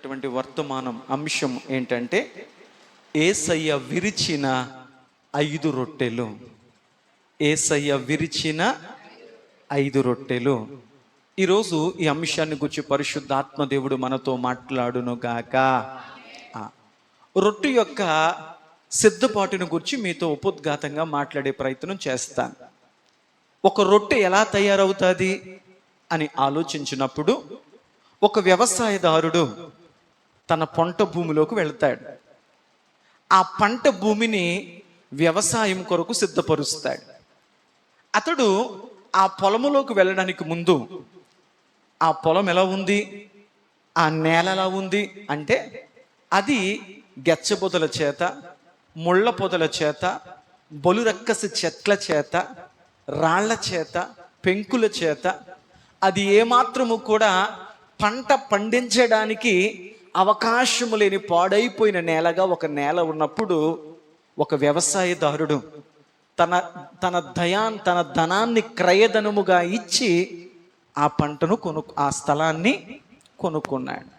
అటువంటి వర్తమానం అంశం ఏంటంటే యేసయ్య విరిచిన 5 రొట్టెలు. యేసయ్య విరిచిన 5 రొట్టెలు. ఈరోజు ఈ అంశాన్ని గురించి పరిశుద్ధాత్మ దేవుడు మనతో మాట్లాడును గాక. రొట్టె యొక్క సిద్ధపాటును గురించి మీతో ఉపోద్ఘాతంగా మాట్లాడే ప్రయత్నం చేస్తాను. ఒక రొట్టె ఎలా తయారవుతుంది అని ఆలోచించినప్పుడు ఒక వ్యవసాయదారుడు తన పంట భూమిలోకి వెళ్తాడు. ఆ పంట భూమిని వ్యవసాయం కొరకు సిద్ధపరుస్తాడు. అతడు ఆ పొలములోకి వెళ్ళడానికి ముందు ఆ పొలం ఎలా ఉంది, ఆ నేల ఎలా ఉంది అంటే అది గెచ్చబొదల చేత, ముళ్ళ పొదల చేత, బొలురక్కసి చెట్ల చేత, రాళ్ల చేత, పెంకుల చేత అది ఏమాత్రము కూడా పంట పండించడానికి అవకాశము లేని పాడైపోయిన నేలగా ఒక నేల ఉన్నప్పుడు ఒక వ్యవసాయదారుడు తన ధనాన్ని క్రయధనముగా ఇచ్చి ఆ పంటను ఆ స్థలాన్ని కొనుక్కున్నాడు.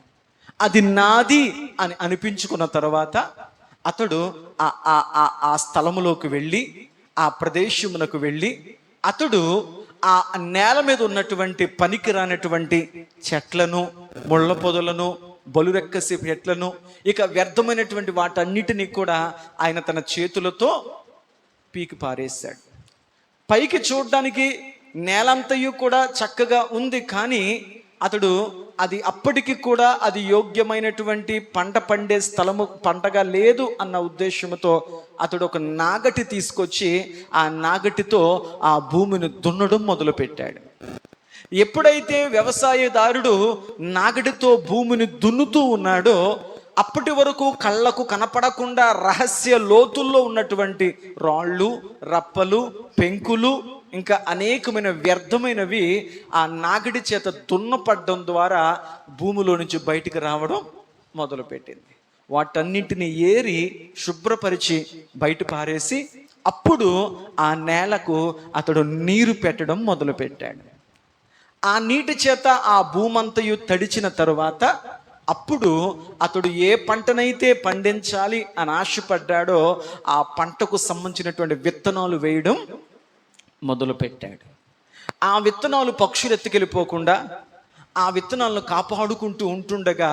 అది నాది అని అనిపించుకున్న తర్వాత అతడు ఆ స్థలములోకి వెళ్ళి, ఆ ప్రదేశమునకు వెళ్ళి అతడు ఆ నేల మీద ఉన్నటువంటి పనికి రానటువంటి చెట్లను, ముళ్ళ పొదలను, బలురెక్కసి చెట్లను, ఇక వ్యర్థమైనటువంటి వాటన్నిటినీ కూడా ఆయన తన చేతులతో పీకి పారేశాడు. పైకి చూడడానికి నేలంతయు కూడా చక్కగా ఉంది, కానీ అతడు అది అప్పటికి కూడా అది యోగ్యమైనటువంటి పంట పండే స్థలము పంటగా లేదు అన్న ఉద్దేశంతో అతడు ఒక నాగటి తీసుకొచ్చి ఆ నాగటితో ఆ భూమిని దున్నడం మొదలుపెట్టాడు. ఎప్పుడైతే వ్యవసాయదారుడు నాగటితో భూమిని దున్నుతూ ఉన్నాడో అప్పటి వరకు కళ్ళకు కనపడకుండా రహస్య లోతుల్లో ఉన్నటువంటి రాళ్ళు, రప్పలు, పెంకులు, ఇంకా అనేకమైన వ్యర్థమైనవి ఆ నాగడి చేత దున్నపడడం ద్వారా భూమిలో నుంచి బయటికి రావడం మొదలుపెట్టింది. వాటన్నింటిని ఏరి శుభ్రపరిచి బయట పారేసి అప్పుడు ఆ నేలకు అతడు నీరు పెట్టడం మొదలుపెట్టాడు. ఆ నీటి చేత ఆ భూమంతయు తడిచిన తరువాత అప్పుడు అతడు ఏ పంటనైతే పండించాలి అని ఆశపడ్డాడో ఆ పంటకు సంబంధించినటువంటి విత్తనాలు వేయడం మొదలుపెట్టాడు. ఆ విత్తనాలు పక్షులు ఎత్తుకెళ్ళిపోకుండా ఆ విత్తనాలను కాపాడుకుంటూ ఉంటుండగా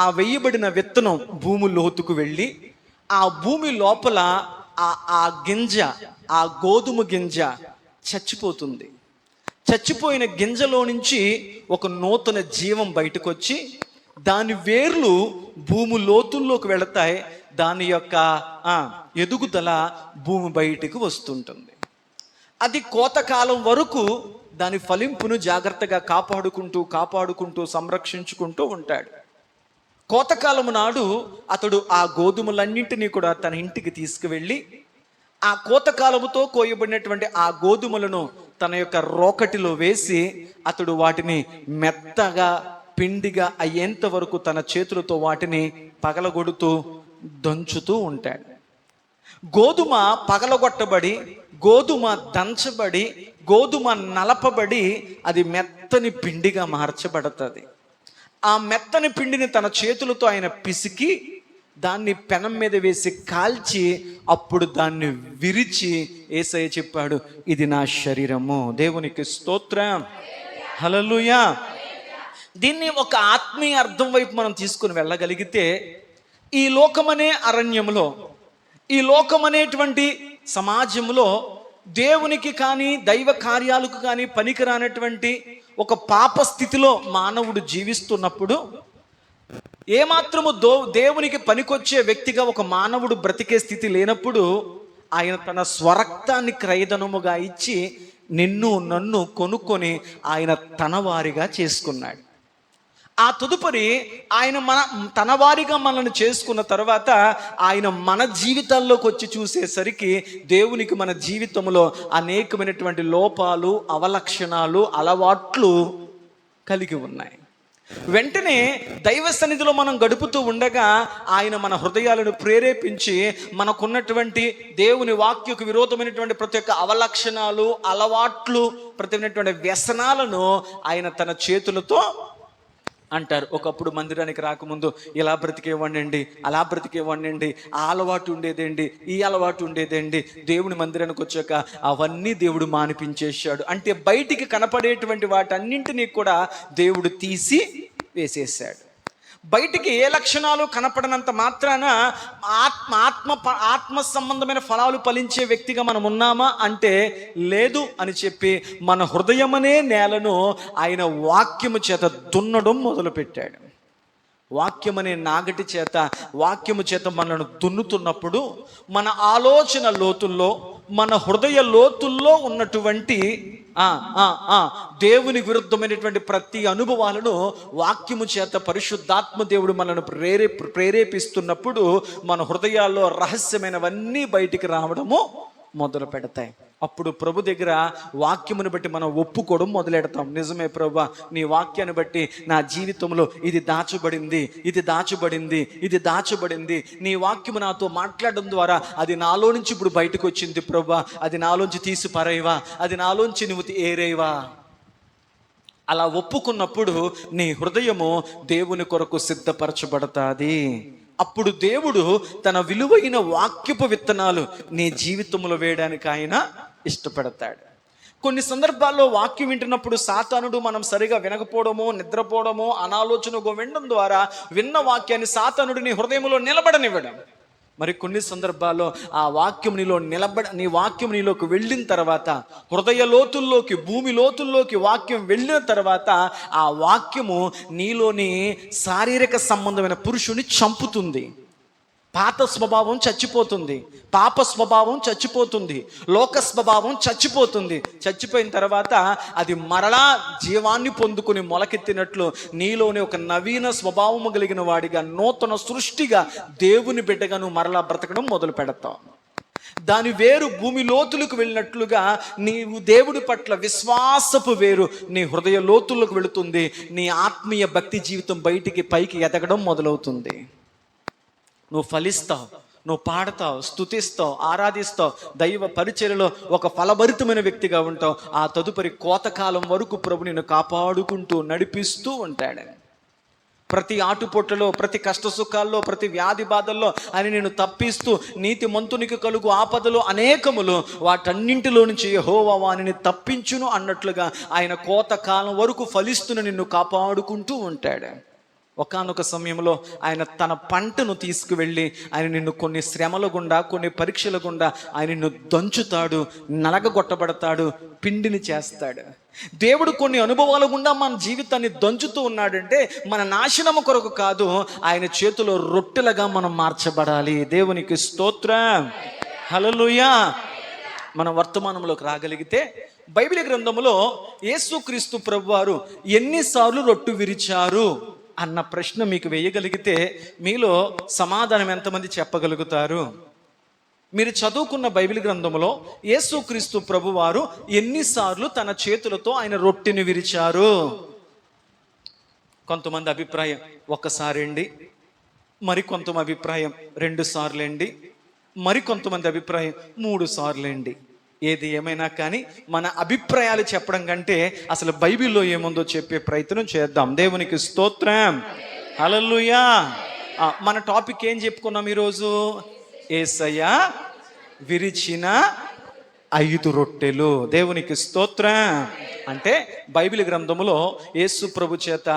ఆ వేయబడిన విత్తనం భూమి లోతుకు వెళ్ళి ఆ భూమి లోపల ఆ గింజ, ఆ గోధుమ గింజ చచ్చిపోతుంది. చచ్చిపోయిన గింజలో నుంచి ఒక నూతన జీవం బయటకు వచ్చి దాని వేర్లు భూమి లోతుల్లోకి వెళతాయి. దాని యొక్క ఎదుగుదల భూమి బయటికి వస్తుంటుంది. అది కోతకాలం వరకు దాని ఫలింపును జాగ్రత్తగా కాపాడుకుంటూ సంరక్షించుకుంటూ ఉంటాడు. కోతకాలం నాడు అతడు ఆ గోధుమలన్నింటినీ కూడా తన ఇంటికి తీసుకువెళ్ళి ఆ కోతకాలముతో కోయబడినటువంటి ఆ గోధుమలను తన యొక్క రోకటిలో వేసి అతడు వాటిని మెత్తగా పిండిగా అయ్యేంత వరకు తన చేతులతో వాటిని పగలగొడుతూ దంచుతూ ఉంటాడు. గోధుమ పగలగొట్టబడి, గోధుమ దంచబడి, గోధుమ నలపబడి అది మెత్తని పిండిగా మార్చబడుతుంది. ఆ మెత్తని పిండిని తన చేతులతో ఆయన పిసికి దాన్ని పెనం మీద వేసి కాల్చి అప్పుడు దాన్ని విరిచి యేసయ్య చెప్పాడు, ఇది నా శరీరము. దేవునికి స్తోత్రం, హల్లెలూయా. దీన్ని ఒక ఆత్మీయ అర్థం వైపు మనం తీసుకుని వెళ్ళగలిగితే ఈ లోకమనే అరణ్యంలో, ఈ లోకమనేటువంటి సమాజంలో దేవునికి కానీ దైవ కార్యాలకు కానీ పనికిరానటువంటి ఒక పాప స్థితిలో మానవుడు జీవిస్తున్నప్పుడు ఏమాత్రము దేవునికి పనికొచ్చే వ్యక్తిగా ఒక మానవుడు బ్రతికే స్థితి లేనప్పుడు ఆయన తన స్వరక్తాన్ని క్రయధనముగా ఇచ్చి నిన్ను నన్ను కొనుక్కొని ఆయన తన వారిగా చేసుకున్నాడు. ఆ తదుపరి ఆయన తన వారిగా మనల్ని చేసుకున్న తర్వాత ఆయన మన జీవితాల్లోకి వచ్చి చూసేసరికి దేవునికి మన జీవితంలో అనేకమైనటువంటి లోపాలు, అవలక్షణాలు, అలవాట్లు కలిగి ఉన్నాయి. వెంటనే దైవ సన్నిధిలో మనం గడుపుతూ ఉండగా ఆయన మన హృదయాలను ప్రేరేపించి మనకున్నటువంటి దేవుని వాక్యకు విరోధమైనటువంటి ప్రతి ఒక్క అవలక్షణాలు, అలవాట్లు, ప్రతి వ్యసనాలను ఆయన తన చేతులతో అంటారు. ఒకప్పుడు మందిరానికి రాకముందు ఇలా బ్రతికేవాడినండి, అలా బ్రతికేవాడినండి, ఆ అలవాటు ఉండేదండి, ఈ అలవాటు ఉండేదండి. దేవుని మందిరానికి వచ్చాక అవన్నీ దేవుడు మానిపించేశాడు. అంటే బయటికి కనపడేటువంటి వాటన్నింటినీ కూడా దేవుడు తీసి వేసేసాడు. బయటికి ఏ లక్షణాలు కనపడనంత మాత్రాన ఆత్మ సంబంధమైన ఫలాలు ఫలించే వ్యక్తిగా మనం ఉన్నామా అంటే లేదు అని చెప్పి మన హృదయమనే నేలను ఆయన వాక్యము చేత దున్నడం మొదలుపెట్టాడు. వాక్యమనే నాగటి చేత, వాక్యము చేత మనను దున్నుతున్నప్పుడు మన ఆలోచన లోతుల్లో, మన హృదయ లోతుల్లో ఉన్నటువంటి దేవుని విరుద్ధమైనటువంటి ప్రతి అనుభవాలను వాక్యము చేత పరిశుద్ధాత్మ దేవుడు మనను ప్రేరేపిస్తున్నప్పుడు మన హృదయాల్లో రహస్యమైనవన్నీ బయటికి రావడము మొదలు పెడతాయి. అప్పుడు ప్రభు దగ్గర వాక్యమును బట్టి మనం ఒప్పుకోవడం మొదలెడతాం. నిజమే ప్రభువా, నీ వాక్యాన్ని బట్టి నా జీవితంలో ఇది దాచబడింది, ఇది దాచబడింది, ఇది దాచబడింది. నీ వాక్యము నాతో మాట్లాడడం ద్వారా అది నాలో నుంచి ఇప్పుడు బయటకు వచ్చింది ప్రభువా, అది నాలోంచి తీసి పారేయవా, అది నాలోంచి నువ్వు ఏరేవా. అలా ఒప్పుకున్నప్పుడు నీ హృదయము దేవుని కొరకు సిద్ధపరచబడతాది. అప్పుడు దేవుడు తన విలువైన వాక్యపు విత్తనాలు నీ జీవితంలో వేయడానికి ఆయన ఇష్టపడతాడు. కొన్ని సందర్భాల్లో వాక్యం వింటున్నప్పుడు సాతానుడు మనం సరిగా వినకపోవడమో, నిద్రపోవడమో, అనాలోచనగా వినడం ద్వారా విన్న వాక్యాన్ని సాతానుడు నీ హృదయంలో నిలబడనివ్వడం. మరి కొన్ని సందర్భాల్లో ఆ వాక్యం నీ వాక్యం నీలోకి వెళ్ళిన తర్వాత, హృదయ లోతుల్లోకి, భూమి లోతుల్లోకి వాక్యం వెళ్ళిన తర్వాత ఆ వాక్యము నీలోని శారీరక సంబంధమైన పురుషుని చంపుతుంది. పాత స్వభావం చచ్చిపోతుంది, పాప స్వభావం చచ్చిపోతుంది, లోక స్వభావం చచ్చిపోతుంది. చచ్చిపోయిన తర్వాత అది మరలా జీవాన్ని పొందుకుని మొలకెత్తినట్లు నీలోని ఒక నవీన స్వభావము కలిగిన వాడిగా, నూతన సృష్టిగా, దేవుని బిడ్డగా నువ్వు మరలా బ్రతకడం మొదలు పెడతావు. దాని వేరు భూమి లోతులకు వెళ్ళినట్లుగా నీవు దేవుడి పట్ల విశ్వాసపు వేరు నీ హృదయ లోతులకు వెళుతుంది. నీ ఆత్మీయ భక్తి జీవితం బయటికి పైకి ఎదగడం మొదలవుతుంది. నువ్వు ఫలిస్తావు, నువ్వు పాడతావు, స్తుతిస్తావు, ఆరాధిస్తావు, దైవ పరిచర్యలో ఒక ఫలభరితమైన వ్యక్తిగా ఉంటావు. ఆ తదుపరి కోతకాలం వరకు ప్రభు నిన్ను కాపాడుకుంటూ నడిపిస్తూ ఉంటాడు. ప్రతి ఆటుపోట్లలో, ప్రతి కష్ట సుఖాల్లో, ప్రతి వ్యాధి బాధల్లో ఆయన నిన్ను తప్పిస్తూ, నీతి మంతునికి కలుగు ఆపదలు అనేకములు, వాటన్నింటిలో నుంచి యెహోవా వానిని తప్పించును అన్నట్లుగా ఆయన కోతకాలం వరకు ఫలిస్తున్న నిన్ను కాపాడుకుంటూ ఉంటాడు. ఒకానొక సమయంలో ఆయన తన పంటను తీసుకువెళ్ళి ఆయన నిన్ను కొన్ని శ్రమల గుండా, కొన్ని పరీక్షల గుండా ఆయన నిన్ను దంచుతాడు, నలగగొట్టబడతాడు, పిండిని చేస్తాడు. దేవుడు కొన్ని అనుభవాల గుండా మన జీవితాన్ని దంచుతూ ఉన్నాడంటే మన నాశనము కొరకు కాదు, ఆయన చేతిలో రొట్టెలుగా మనం మార్చబడాలి. దేవునికి స్తోత్రం, హల్లెలూయా. మనం వర్తమానంలోకి రాగలిగితే బైబిల్ గ్రంథములో యేసుక్రీస్తు ప్రభువారు ఎన్నిసార్లు రొట్టు విరిచారు అన్న ప్రశ్న మీకు వేయగలిగితే మీలో సమాధానం ఎంతమంది చెప్పగలుగుతారు? మీరు చదువుకున్న బైబిల్ గ్రంథంలో యేసుక్రీస్తు ప్రభువారు ఎన్నిసార్లు తన చేతులతో ఆయన రొట్టెని విరిచారు? కొంతమంది అభిప్రాయం ఒక్కసారి అండి, మరికొంతమంది అభిప్రాయం 2 సార్లు అండి, మరికొంతమంది అభిప్రాయం 3 సార్లు అండి. ఏది ఏమైనా కానీ మన అభిప్రాయాలు చెప్పడం కంటే అసలు బైబిల్లో ఏముందో చెప్పే ప్రయత్నం చేద్దాం. దేవునికి స్తోత్రం, హల్లెలూయా. మన టాపిక్ ఏం చెప్పుకున్నాం ఈరోజు? యేసయ్య విరిచిన 5 రొట్టెలు. దేవునికి స్తోత్రం. అంటే బైబిల్ గ్రంథములో యేసు ప్రభు చేత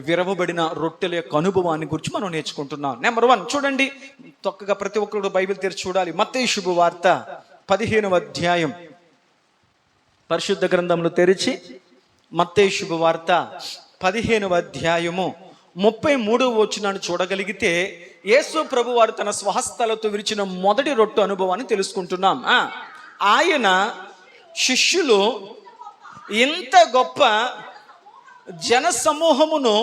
విరవబడిన రొట్టెల యొక్క అనుభవాన్ని గురించి మనం నేర్చుకుంటున్నాం. నెంబర్ 1 చూడండి, తొక్కగా ప్రతి ఒక్కరు బైబిల్ తెరిచి చూడాలి. మత్తయి శుభవార్త 15వ అధ్యాయం, పరిశుద్ధ గ్రంథములు తెరిచి మత్తయి శుభవార్త 15వ అధ్యాయము 33వ వచనాన్ని చూడగలిగితే యేసు ప్రభు వారు తన స్వహస్తాలతో విరిచిన మొదటి రొట్టె అనుభవాన్ని తెలుసుకుంటున్నాం. ఆయన శిష్యులు ఇంత గొప్ప జన సమూహమును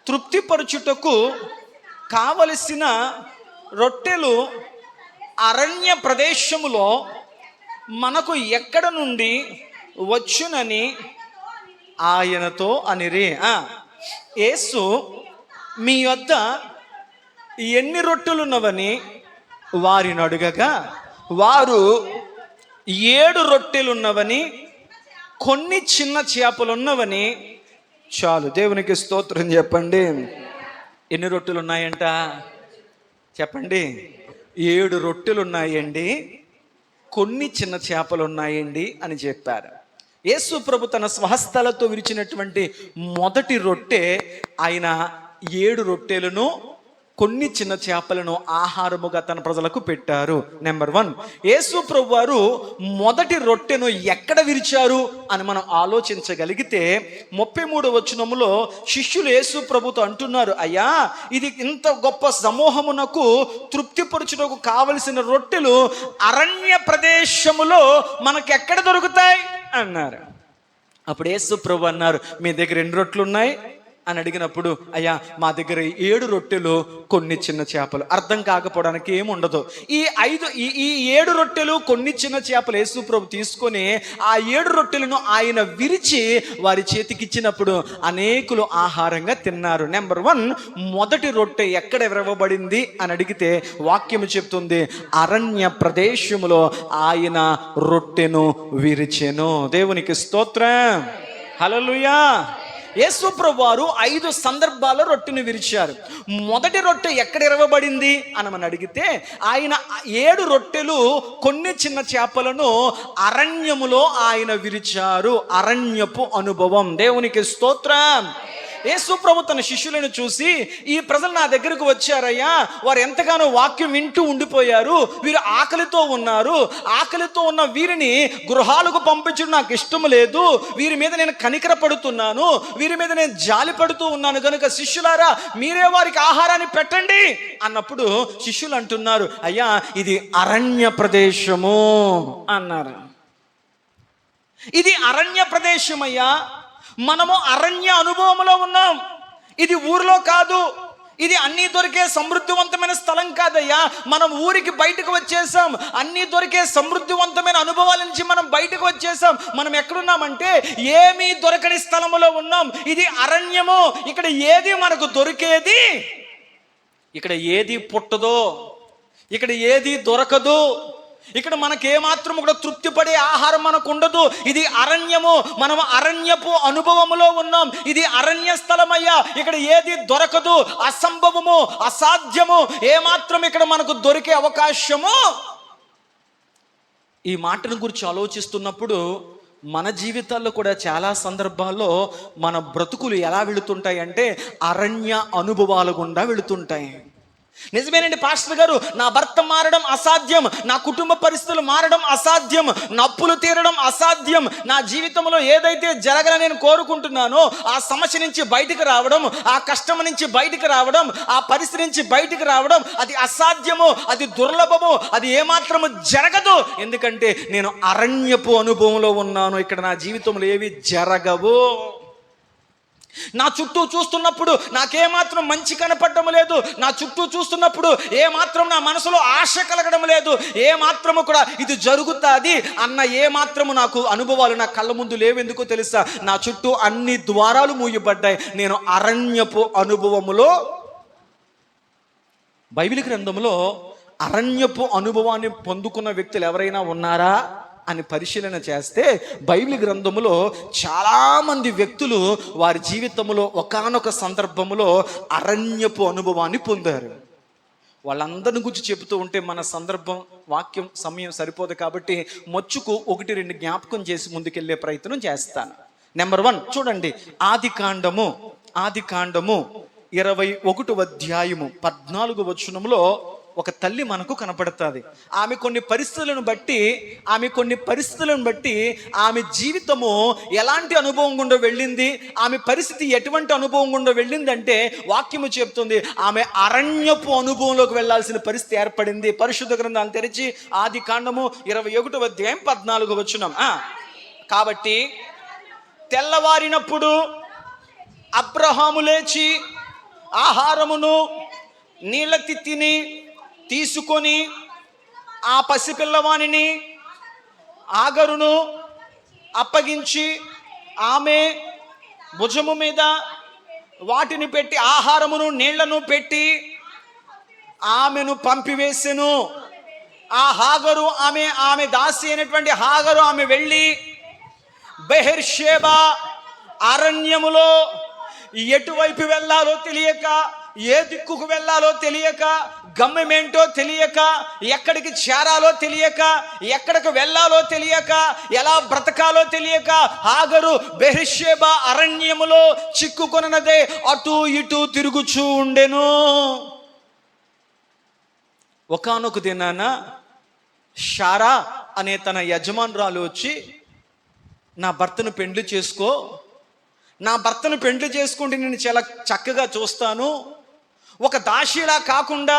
తృప్తిపరచుటకు కావలసిన రొట్టెలు అరణ్య ప్రదేశములో మనకు ఎక్కడ నుండి వచ్చునని ఆయనతో అనిరి. యేసు మీ వద్ద ఎన్ని రొట్టెలున్నవని వారిని అడుగగా వారు 7 రొట్టెలున్నవని, కొన్ని చిన్న చేపలున్నవని చాలు. దేవునికి స్తోత్రం చెప్పండి. ఎన్ని రొట్టెలు ఉన్నాయంట చెప్పండి? 7 రొట్టెలు ఉన్నాయండి, కొన్ని చిన్న చేపలు ఉన్నాయండి అని చెప్పారు. యేసు ప్రభు తన స్వహస్తాలతో విరిచినటువంటి మొదటి రొట్టె ఆయన 7 రొట్టెలను కొన్ని చిన్న చేపలను ఆహారముగా తన ప్రజలకు పెట్టారు. నెంబర్ 1, యేసు ప్రభు వారు మొదటి రొట్టెను ఎక్కడ విరిచారు అని మనం ఆలోచించగలిగితే 33వ వచనములో శిష్యులు యేసు ప్రభుతో అంటున్నారు, అయ్యా ఇది ఇంత గొప్ప సమూహమునకు తృప్తిపరచుటకు కావలసిన రొట్టెలు అరణ్య ప్రదేశములో మనకు ఎక్కడ దొరుకుతాయి అన్నారు. అప్పుడు యేసు ప్రభు అన్నారు, మీ దగ్గర ఎన్ని రొట్టెలు ఉన్నాయి అని అడిగినప్పుడు, అయ్యా మా దగ్గర 7 రొట్టెలు కొన్ని చిన్న చేపలు. అర్థం కాకపోవడానికి ఏముండదు. ఈ 7 రొట్టెలు కొన్ని చిన్న చేపలు యేసు ప్రభు తీసుకొని ఆ 7 రొట్టెలను ఆయన విరిచి వారి చేతికిచ్చినప్పుడు అనేకులు ఆహారంగా తిన్నారు. నెంబర్ 1, మొదటి రొట్టె ఎక్కడ విరవబడింది అని అడిగితే వాక్యము చెప్తుంది, అరణ్య ప్రదేశములో ఆయన రొట్టెను విరిచెను. దేవునికి స్తోత్రం, హల్లెలూయా. యేసు ప్రభు వారు 5 సందర్భాల్లో రొట్టెను విరిచారు. మొదటి రొట్టె ఎక్కడ ఇరవబడింది అని మనం అడిగితే ఆయన 7 రొట్టెలు కొన్ని చిన్న చేపలను అరణ్యములో ఆయన విరిచారు. అరణ్యపు అనుభవం. దేవునికి స్తోత్రం. యేసు ప్రభు తన శిష్యులను చూసి, ఈ ప్రజలు నా దగ్గరకు వచ్చారయ్యా, వారు ఎంతగానో వాక్యం వింటూ ఉండిపోయారు, వీరు ఆకలితో ఉన్నారు, ఆకలితో ఉన్న వీరిని గృహాలకు పంపించడం నాకు ఇష్టం లేదు, వీరి మీద నేను కనికర పడుతున్నాను, వీరి మీద నేను జాలి పడుతూ ఉన్నాను, కనుక శిష్యులారా మీరే వారికి ఆహారాన్ని పెట్టండి అన్నప్పుడు శిష్యులు అంటున్నారు, అయ్యా ఇది అరణ్య ప్రదేశము అన్నారు. ఇది అరణ్య ప్రదేశం అయ్యా, మనము అరణ్య అనుభవంలో ఉన్నాం. ఇది ఊరిలో కాదు, ఇది అన్నీ దొరికే సమృద్ధివంతమైన స్థలం కాదయ్యా. మనం ఊరికి బయటకు వచ్చేసాం, అన్నీ దొరికే సమృద్ధివంతమైన అనుభవాల నుంచి మనం బయటకు వచ్చేసాం. మనం ఎక్కడున్నామంటే ఏమీ దొరకని స్థలములో ఉన్నాం. ఇది అరణ్యము. ఇక్కడ ఏది మనకు దొరికేది, ఇక్కడ ఏది పుట్టదో, ఇక్కడ ఏది దొరకదు, ఇక్కడ మనకు ఏమాత్రం కూడా తృప్తిపడే ఆహారం మనకు ఉండదు. ఇది అరణ్యము. మనం అరణ్యపు అనుభవములో ఉన్నాం. ఇది అరణ్య స్థలమయ్యా. ఇక్కడ ఏది దొరకదు, అసంభవము, అసాధ్యము, ఏమాత్రం ఇక్కడ మనకు దొరికే అవకాశము. ఈ మాటను గురించి ఆలోచిస్తున్నప్పుడు మన జీవితాల్లో కూడా చాలా సందర్భాల్లో మన బ్రతుకులు ఎలా వెళుతుంటాయి అంటే అరణ్య అనుభవాల గుండా వెళుతుంటాయి. నిజమేనండి పాస్టర్ గారు, నా భర్త మారడం అసాధ్యం, నా కుటుంబ పరిస్థితులు మారడం అసాధ్యం, నా అప్పులు తీరడం అసాధ్యం, నా జీవితంలో ఏదైతే జరగాలని నేను కోరుకుంటున్నానో ఆ సమస్య నుంచి బయటికి రావడం, ఆ కష్టం నుంచి బయటికి రావడం, ఆ పరిస్థితి నుంచి బయటికి రావడం అది అసాధ్యము, అది దుర్లభము, అది ఏమాత్రము జరగదు. ఎందుకంటే నేను అరణ్యపు అనుభవంలో ఉన్నాను. ఇక్కడ నా జీవితంలో ఏవి జరగవు. నా చుట్టూ చూస్తున్నప్పుడు నాకేమాత్రం మంచి కనపడడం లేదు, నా చుట్టూ చూస్తున్నప్పుడు ఏమాత్రం నా మనసులో ఆశ కలగడం లేదు, ఏమాత్రము కూడా ఇది జరుగుతుంది అన్న ఏమాత్రము నాకు అనుభవాలు నా కళ్ళ ముందు లేవు. ఎందుకో తెలుసా? నా చుట్టూ అన్ని ద్వారాలు మూయబడ్డాయి. నేను అరణ్యపు అనుభవములో. బైబిల్ గ్రంథంలో అరణ్యపు అనుభవాన్ని పొందుకున్న వ్యక్తులు ఎవరైనా ఉన్నారా అని పరిశీలన చేస్తే బైబిల్ గ్రంథములో చాలామంది వ్యక్తులు వారి జీవితంలో ఒకానొక సందర్భములో అరణ్యపు అనుభవాన్ని పొందారు. వాళ్ళందరిని గురించి చెబుతూ ఉంటే మన సందర్భం, వాక్యం, సమయం సరిపోదు కాబట్టి మొచ్చుకు 1-2 జ్ఞాపకం చేసి ముందుకెళ్ళే ప్రయత్నం చేస్తాను. నెంబర్ 1 చూడండి, ఆది కాండము 21వ అధ్యాయము 14వ వచనంలో ఒక తల్లి మనకు కనపడుతుంది. ఆమె కొన్ని పరిస్థితులను బట్టి ఆమె జీవితము ఎలాంటి అనుభవం గుండా వెళ్ళింది, ఆమె పరిస్థితి ఎటువంటి అనుభవం గుండా వెళ్ళింది అంటే వాక్యము చెప్తుంది ఆమె అరణ్యపు అనుభవంలోకి వెళ్ళాల్సిన పరిస్థితి ఏర్పడింది. పరిశుద్ధ గ్రంథాన్ని తెరిచి ఆది కాండము 21వ అధ్యాయం 14వ వచనం. కాబట్టి తెల్లవారినప్పుడు అబ్రహాము లేచి ఆహారమును నీళ్ళ తిత్తిని తీసుకొని ఆ పసిపిల్లవానిని ఆగరును అప్పగించి ఆమె భుజము మీద వాటిని పెట్టి ఆహారమును నీళ్లను పెట్టి ఆమెను పంపివేసెను. ఆ హాగరు ఆమె దాసి అయినటువంటి హాగరు ఆమె వెళ్ళి బెహెర్షేబా అరణ్యములో ఎటువైపు వెళ్ళాలో తెలియక, ఏ దిక్కుకు వెళ్ళాలో తెలియక, గమ్యమేంటో తెలియక, ఎక్కడికి చేరాలో తెలియక, ఎక్కడికి వెళ్ళాలో తెలియక, ఎలా బ్రతకాలో తెలియక హాగరు బెర్షెబా అరణ్యములో చిక్కుకొనదే అటు ఇటు తిరుగుచూ ఉండెను. ఒకానొక దినాన షారా అనే తన యజమానురాలు వచ్చి, నా భర్తను పెండ్లి చేసుకో, నా భర్తను పెండ్లి చేసుకుంటే నేను చాలా చక్కగా చూస్తాను, ఒక దాసిలా కాకుండా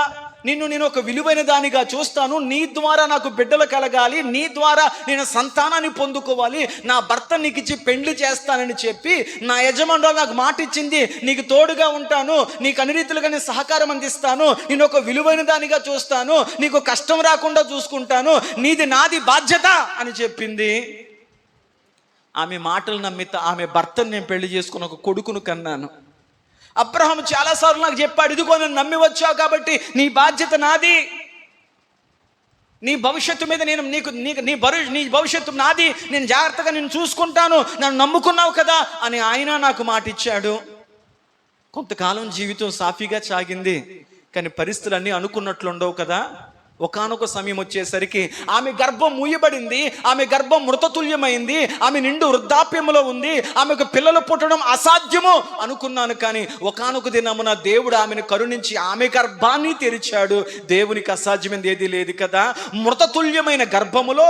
నేను ఒక విలువైన దానిగా చూస్తాను, నీ ద్వారా నాకు బిడ్డలు కలగాలి, నీ ద్వారా నేను సంతానాన్ని పొందుకోవాలి, నా భర్త నీకు ఇచ్చి పెండ్లి చేస్తానని చెప్పి నా యజమానురాలు నాకు మాట ఇచ్చింది, నీకు తోడుగా ఉంటాను, నీకు అన్ని రీతిలుగా నేను సహకారం అందిస్తాను, నేను ఒక విలువైన దానిగా చూస్తాను, నీకు కష్టం రాకుండా చూసుకుంటాను, నీది నాది బాధ్యత అని చెప్పింది. ఆమె మాటలు నమ్మి ఆమె భర్తను నేను పెళ్లి చేసుకుని ఒక కొడుకును కన్నాను. అబ్రహాము చాలాసార్లు నాకు చెప్పాడు, ఇదిగో నన్ను నమ్మి వచ్చావు కాబట్టి నీ బాధ్యత నాది, నీ భవిష్యత్తు మీద నేను నీ భవిష్యత్తు నాది, నేను జాగ్రత్తగా నేను చూసుకుంటాను, నన్ను నమ్ముకున్నావు కదా అని ఆయన నాకు మాట ఇచ్చాడు. కొంతకాలం జీవితం సాఫీగా సాగింది, కానీ పరిస్థితులు అన్నీ అనుకున్నట్లు ఉండవు కదా. ఒకానొక సమయం వచ్చేసరికి ఆమె గర్భం మూయబడింది, ఆమె గర్భం మృతతుల్యమైంది, ఆమె నిండు వృద్ధాప్యంలో ఉంది, ఆమెకు పిల్లలు పుట్టడం అసాధ్యము అనుకున్నాను. కానీ ఒకానొక దినమున దేవుడు ఆమెను కరుణించి ఆమె గర్భాన్ని తెరిచాడు. దేవునికి అసాధ్యమైనది ఏది లేదు కదా. మృతతుల్యమైన గర్భములో,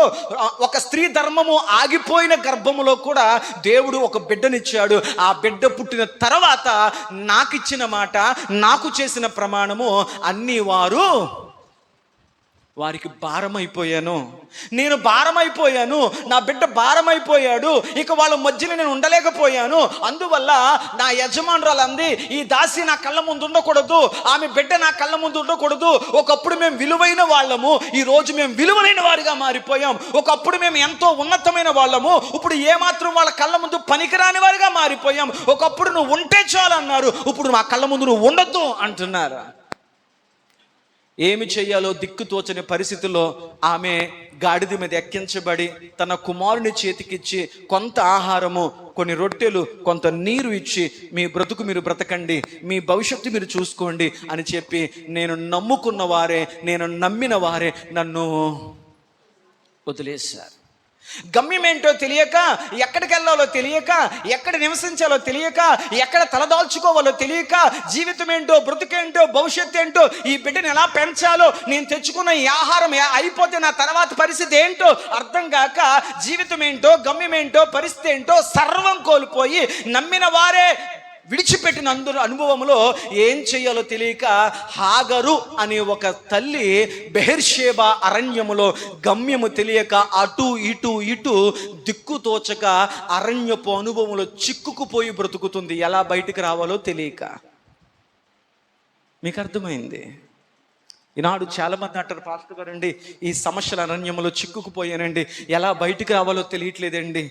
ఒక స్త్రీ ధర్మము ఆగిపోయిన గర్భములో కూడా దేవుడు ఒక బిడ్డనిచ్చాడు. ఆ బిడ్డ పుట్టిన తర్వాత నాకు ఇచ్చిన మాట, నాకు చేసిన ప్రమాణము అన్నీ వారికి భారమైపోయాను, నేను భారమైపోయాను, నా బిడ్డ భారమైపోయాడు, ఇక వాళ్ళ మధ్యలో నేను ఉండలేకపోయాను. అందువల్ల నా యజమానురాలు అంది, ఈ దాసి నా కళ్ళ ముందు ఉండకూడదు, ఆమె బిడ్డ నా కళ్ళ ముందు ఉండకూడదు. ఒకప్పుడు మేము విలువైన వాళ్ళము, ఈ రోజు మేము విలువైన వారిగా మారిపోయాం. ఒకప్పుడు మేము ఎంతో ఉన్నతమైన వాళ్ళము, ఇప్పుడు ఏమాత్రం వాళ్ళ కళ్ళ ముందు పనికిరాని వారిగా మారిపోయాం. ఒకప్పుడు నువ్వు ఉంటే చాలు అన్నారు, ఇప్పుడు మా కళ్ళ ముందు నువ్వు ఉండొద్దు అంటున్నారు. ఏమి చెయ్యాలో దిక్కుతోచని పరిస్థితుల్లో ఆమె గాడిద మీద ఎక్కించబడి తన కుమారుని చేతికిచ్చి కొంత ఆహారము, కొన్ని రొట్టెలు, కొంత నీరు ఇచ్చి మీ బ్రతుకు మీరు బ్రతకండి, మీ భవిష్యత్తు మీరు చూసుకోండి అని చెప్పి, నేను నమ్ముకున్న వారే, నేను నమ్మిన వారే నన్ను వదిలేశారు. గమ్యమేంటో తెలియక, ఎక్కడికి వెళ్ళాలో తెలియక, ఎక్కడ నివసించాలో తెలియక, ఎక్కడ తలదాల్చుకోవాలో తెలియక, జీవితం ఏంటో, బ్రతుకేంటో, భవిష్యత్తు ఏంటో, ఈ బిడ్డను ఎలా పెంచాలో, నేను తెచ్చుకున్న ఈ ఆహారం అయిపోతే నా తర్వాత పరిస్థితి ఏంటో అర్థం కాక, జీవితం ఏంటో, గమ్యమేంటో, పరిస్థితి ఏంటో సర్వం కోల్పోయి నమ్మిన వారే విడిచిపెట్టిన అనుభవంలో ఏం చేయాలో తెలియక హాగరు అనే ఒక తల్లి బెర్షెబా అరణ్యములో గమ్యము తెలియక అటు ఇటు దిక్కుతోచక అరణ్యపు అనుభవంలో చిక్కుకుపోయి బ్రతుకుతుంది. ఎలా బయటికి రావాలో తెలియక. మీకు అర్థమైంది? ఈనాడు చాలామంది అంటారు, పాస్టర్ గారండి ఈ సమస్యల అరణ్యంలో చిక్కుకుపోయానండి, ఎలా బయటికి రావాలో తెలియట్లేదండి,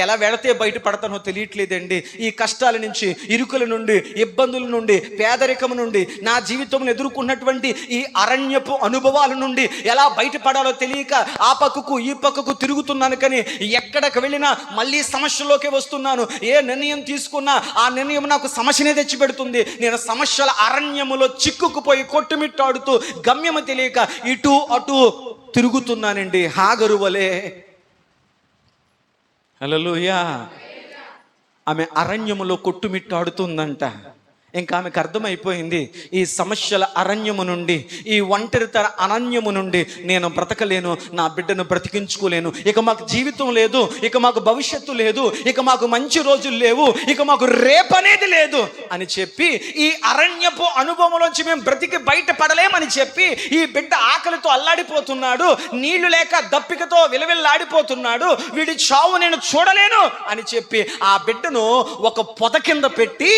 ఎలా వెళితే బయట పడతానో తెలియట్లేదండి, ఈ కష్టాల నుంచి, ఇరుకుల నుండి, ఇబ్బందుల నుండి, పేదరికం నుండి, నా జీవితంలో ఎదుర్కొన్నటువంటి ఈ అరణ్యపు అనుభవాల నుండి ఎలా బయటపడాలో తెలియక ఆ పక్కకు ఈ పక్కకు తిరుగుతున్నాను. కానీ ఎక్కడికి వెళ్ళినా మళ్ళీ సమస్యలోకే వస్తున్నాను. ఏ నిర్ణయం తీసుకున్నా ఆ నిర్ణయం నాకు సమస్యనే తెచ్చిపెడుతుంది. నేను సమస్యల అరణ్యములో చిక్కుకుపోయి కొట్టుమిట్టాడుతూ గమ్యము తెలియక ఇటు అటు తిరుగుతున్నానండి, హాగరు వలె. హల్లెలూయా. ఆమె అరణ్యములో కొట్టుమిట్టాడుతుందంట. ఇంకా ఆమెకు అర్థమైపోయింది, ఈ సమస్యల అరణ్యము నుండి, ఈ ఒంటరితన అరణ్యము నుండి నేను బ్రతకలేను, నా బిడ్డను బ్రతికించుకోలేను, ఇక మాకు జీవితం లేదు, ఇక మాకు భవిష్యత్తు లేదు, ఇక మాకు మంచి రోజులు లేవు, ఇక మాకు రేపనేది లేదు అని చెప్పి, ఈ అరణ్యపు అనుభవంలోంచి మేము బ్రతికి బయటపడలేమని చెప్పి, ఈ బిడ్డ ఆకలితో అల్లాడిపోతున్నాడు, నీళ్లు లేక దప్పికతో విలవిల్లాడిపోతున్నాడు, వీడి చావు నేను చూడలేను అని చెప్పి ఆ బిడ్డను ఒక పొద కింద పెట్టి,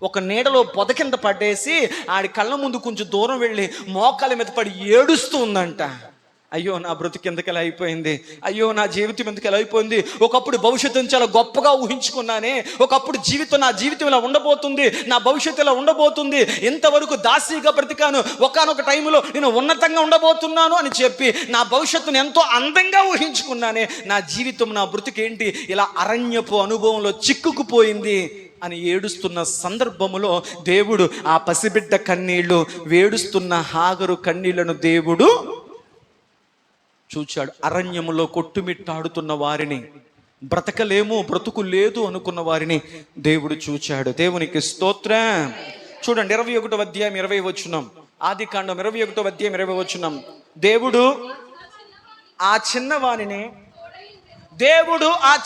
ఒక నీడలో పొద కింద పడేసి ఆడి కళ్ళ ముందు కొంచెం దూరం వెళ్ళి మోకాల మీద పడి ఏడుస్తూ ఉందంట. అయ్యో నా బ్రతుకు ఎందుకలా అయిపోయింది, అయ్యో నా జీవితం ఎందుకు ఎలా అయిపోయింది, ఒకప్పుడు భవిష్యత్తుని చాలా గొప్పగా ఊహించుకున్నానే, ఒకప్పుడు నా జీవితం ఇలా ఉండబోతుంది, నా భవిష్యత్తు ఇలా ఉండబోతుంది, ఇంతవరకు దాసీగా బ్రతికాను, ఒకానొక టైంలో నేను ఉన్నతంగా ఉండబోతున్నాను అని చెప్పి నా భవిష్యత్తును ఎంతో అందంగా ఊహించుకున్నానే, నా జీవితం, నా బ్రతుకు ఏంటి ఇలా అరణ్యపు అనుభవంలో చిక్కుకుపోయింది. అని ఏడుస్తున్న సందర్భములో దేవుడు ఆ పసిబిడ్డ కన్నీళ్లు, వేడుస్తున్న హాగరు కన్నీళ్లను దేవుడు చూచాడు. అరణ్యములో కొట్టుమిట్టాడుతున్న వారిని, బ్రతకలేము, బ్రతుకు లేదు అనుకున్న వారిని దేవుడు చూచాడు. దేవునికి స్తోత్రం. చూడండి 21వ అధ్యాయం 20వ వచనం, ఆదికాండం 21వ అధ్యాయం 20వ వచనం. దేవుడు ఆ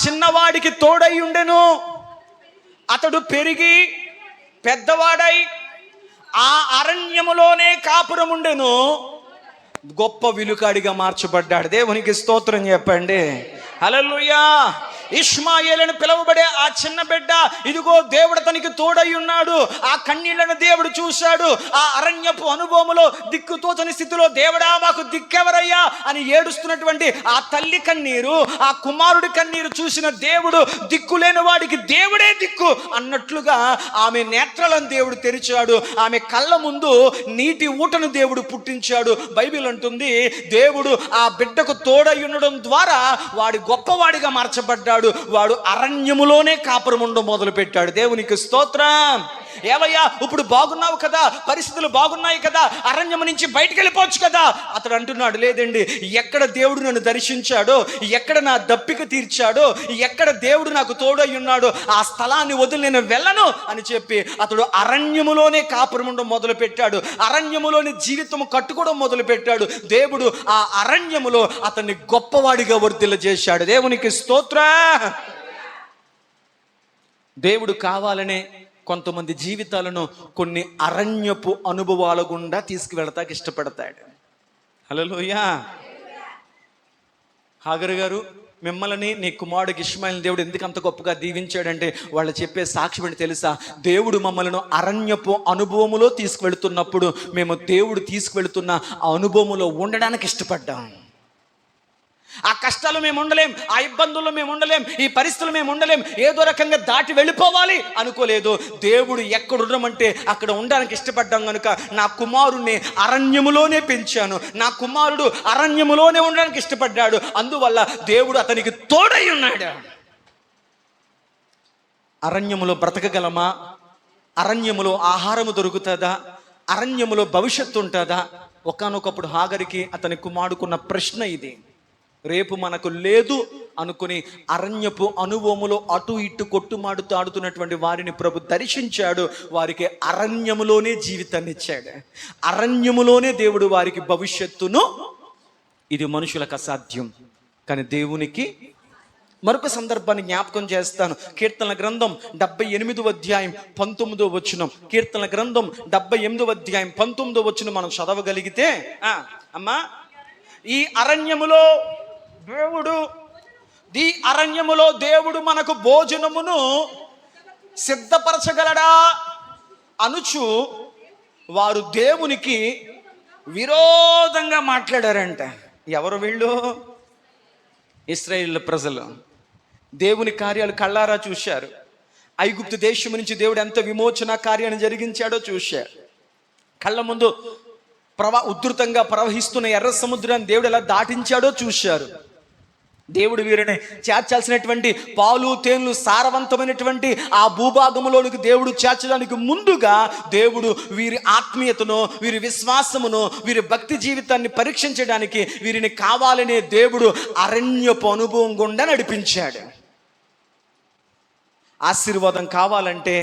చిన్నవాడికి తోడై ఉండెను. అతడు పెరిగి పెద్దవాడై ఆ అరణ్యములోనే కాపురం ఉండెను, గొప్ప విలుకాడిగా మార్చబడ్డాడు. దేవునికి స్తోత్రం చెప్పండి. హల్లెలూయా. ఇష్మాయేలును పిలువబడే ఆ చిన్న బిడ్డ, ఇదిగో దేవుడు తనకి తోడై ఉన్నాడు. ఆ కన్నీళ్లను దేవుడు చూశాడు. ఆ అరణ్యపు అనుభవములో దిక్కుతోచని స్థితిలో, దేవుడా మాకు దిక్కెవరయ్యా అని ఏడుస్తున్నటువంటి ఆ తల్లి కన్నీరు, ఆ కుమారుడి కన్నీరు చూసిన దేవుడు, దిక్కులేని వాడికి దేవుడే దిక్కు అన్నట్లుగా ఆమె నేత్రాలను దేవుడు తెరిచాడు. ఆమె కళ్ళ ముందు నీటి ఊటను దేవుడు పుట్టించాడు. బైబిల్ అంటుంది, దేవుడు ఆ బిడ్డకు తోడై ఉండడం ద్వారా వాడి గొప్పవాడిగా మార్చబడ్డాడు. వాడు అరణ్యములోనే కాపురం ఉండడం మొదలు పెట్టాడు. దేవునికి స్తోత్రం. ఏవయ్యా ఇప్పుడు బాగున్నావు కదా, పరిస్థితులు బాగున్నాయి కదా, అరణ్యము నుంచి బయటికి వెళ్ళిపోవచ్చు కదా. అతడు అంటున్నాడు, లేదండి, ఎక్కడ దేవుడు నన్ను దర్శించాడో, ఎక్కడ నా దప్పిక తీర్చాడో, ఎక్కడ దేవుడు నాకు తోడై ఉన్నాడో ఆ స్థలాన్ని వదిలి నేను వెళ్ళను అని చెప్పి అతడు అరణ్యములోనే కాపురం ఉండడం మొదలు పెట్టాడు. అరణ్యములోని జీవితం కట్టుకోవడం మొదలు పెట్టాడు. దేవుడు ఆ అరణ్యములో అతన్ని గొప్పవాడిగా వర్ధిల్ల చేశాడు. దేవునికి స్తోత్రం. దేవుడు కావాలనే కొంతమంది జీవితాలను కొన్ని అరణ్యపు అనుభవాల గుండా తీసుకువెళతాకి ఇష్టపడతాడు. హల్లెలూయా. హాగరు గారు, మిమ్మల్ని నీ కుమారుడికి ఇష్మాయేలు దేవుడు ఎందుకు అంత గొప్పగా దీవించాడంటే వాళ్ళు చెప్పే సాక్ష్యం ఏంటి తెలుసా? దేవుడు మమ్మల్ని అరణ్యపు అనుభవములో తీసుకువెళుతున్నప్పుడు మేము దేవుడు తీసుకువెళుతున్న ఆ అనుభవములో ఉండడానికి ఇష్టపడ్డాం. ఆ కష్టాలు మేము ఉండలేం, ఆ ఇబ్బందుల్లో మేము ఉండలేం, ఈ పరిస్థితులు మేము ఉండలేం, ఏదో రకంగా దాటి వెళ్ళిపోవాలి అనుకోలేదు. దేవుడు ఎక్కడ ఉండమంటే అక్కడ ఉండడానికి ఇష్టపడ్డాం కనుక నా కుమారుణ్ణి అరణ్యములోనే పెంచాను. నా కుమారుడు అరణ్యములోనే ఉండడానికి ఇష్టపడ్డాడు. అందువల్ల దేవుడు అతనికి తోడై ఉన్నాడు. అరణ్యములో బ్రతకగలమా? అరణ్యములో ఆహారము దొరుకుతుందా? అరణ్యములో భవిష్యత్తు ఉంటుందా? ఒకానొకప్పుడు హాగరికి అతని కుమారుడుకున్న ప్రశ్న ఇది. రేపు మనకు లేదు అనుకుని అరణ్యపు అనుభవములో అటు ఇటు కొట్టుమాడుతూ ఆడుతున్నటువంటి వారిని ప్రభు దర్శించాడు. వారికి అరణ్యములోనే జీవితాన్ని ఇచ్చాడు. అరణ్యములోనే దేవుడు వారికి భవిష్యత్తును. ఇది మనుషులకు అసాధ్యం, కానీ దేవునికి. మరొక సందర్భాన్ని జ్ఞాపకం చేస్తాను. కీర్తనల గ్రంథం 78వ అధ్యాయం 19వ వచనం. కీర్తనల గ్రంథం 78వ అధ్యాయం 19వ వచనం మనం చదవగలిగితే, అమ్మా, ఈ అరణ్యములో దేవుడు మనకు భోజనమును సిద్ధపరచగలడా అనుచు వారు దేవునికి విరోధంగా మాట్లాడారంట. ఎవరు వీళ్ళు? ఇశ్రాయేలు ప్రజలు. దేవుని కార్యాలు కళ్ళారా చూశారు. ఐగుప్తు దేశం నుంచి దేవుడు ఎంత విమోచన కార్యాన్ని జరిగించాడో చూశారు. కళ్ళ ముందు ఉధృతంగా ప్రవహిస్తున్న ఎర్ర సముద్రాన్ని దేవుడు ఎలా దాటించాడో చూశారు. దేవుడు వీరిని చేర్చాల్సినటువంటి పాలు తేనెలు సారవంతమైనటువంటి ఆ భూభాగంలోనికి దేవుడు చేర్చడానికి ముందుగా దేవుడు వీరి ఆత్మీయతను, వీరి విశ్వాసమును, వీరి భక్తి జీవితాన్ని పరీక్షించడానికి వీరిని కావాలనే దేవుడు అరణ్యపు అనుభవం గుండా నడిపించాడు. ఆశీర్వాదం కావాలంటే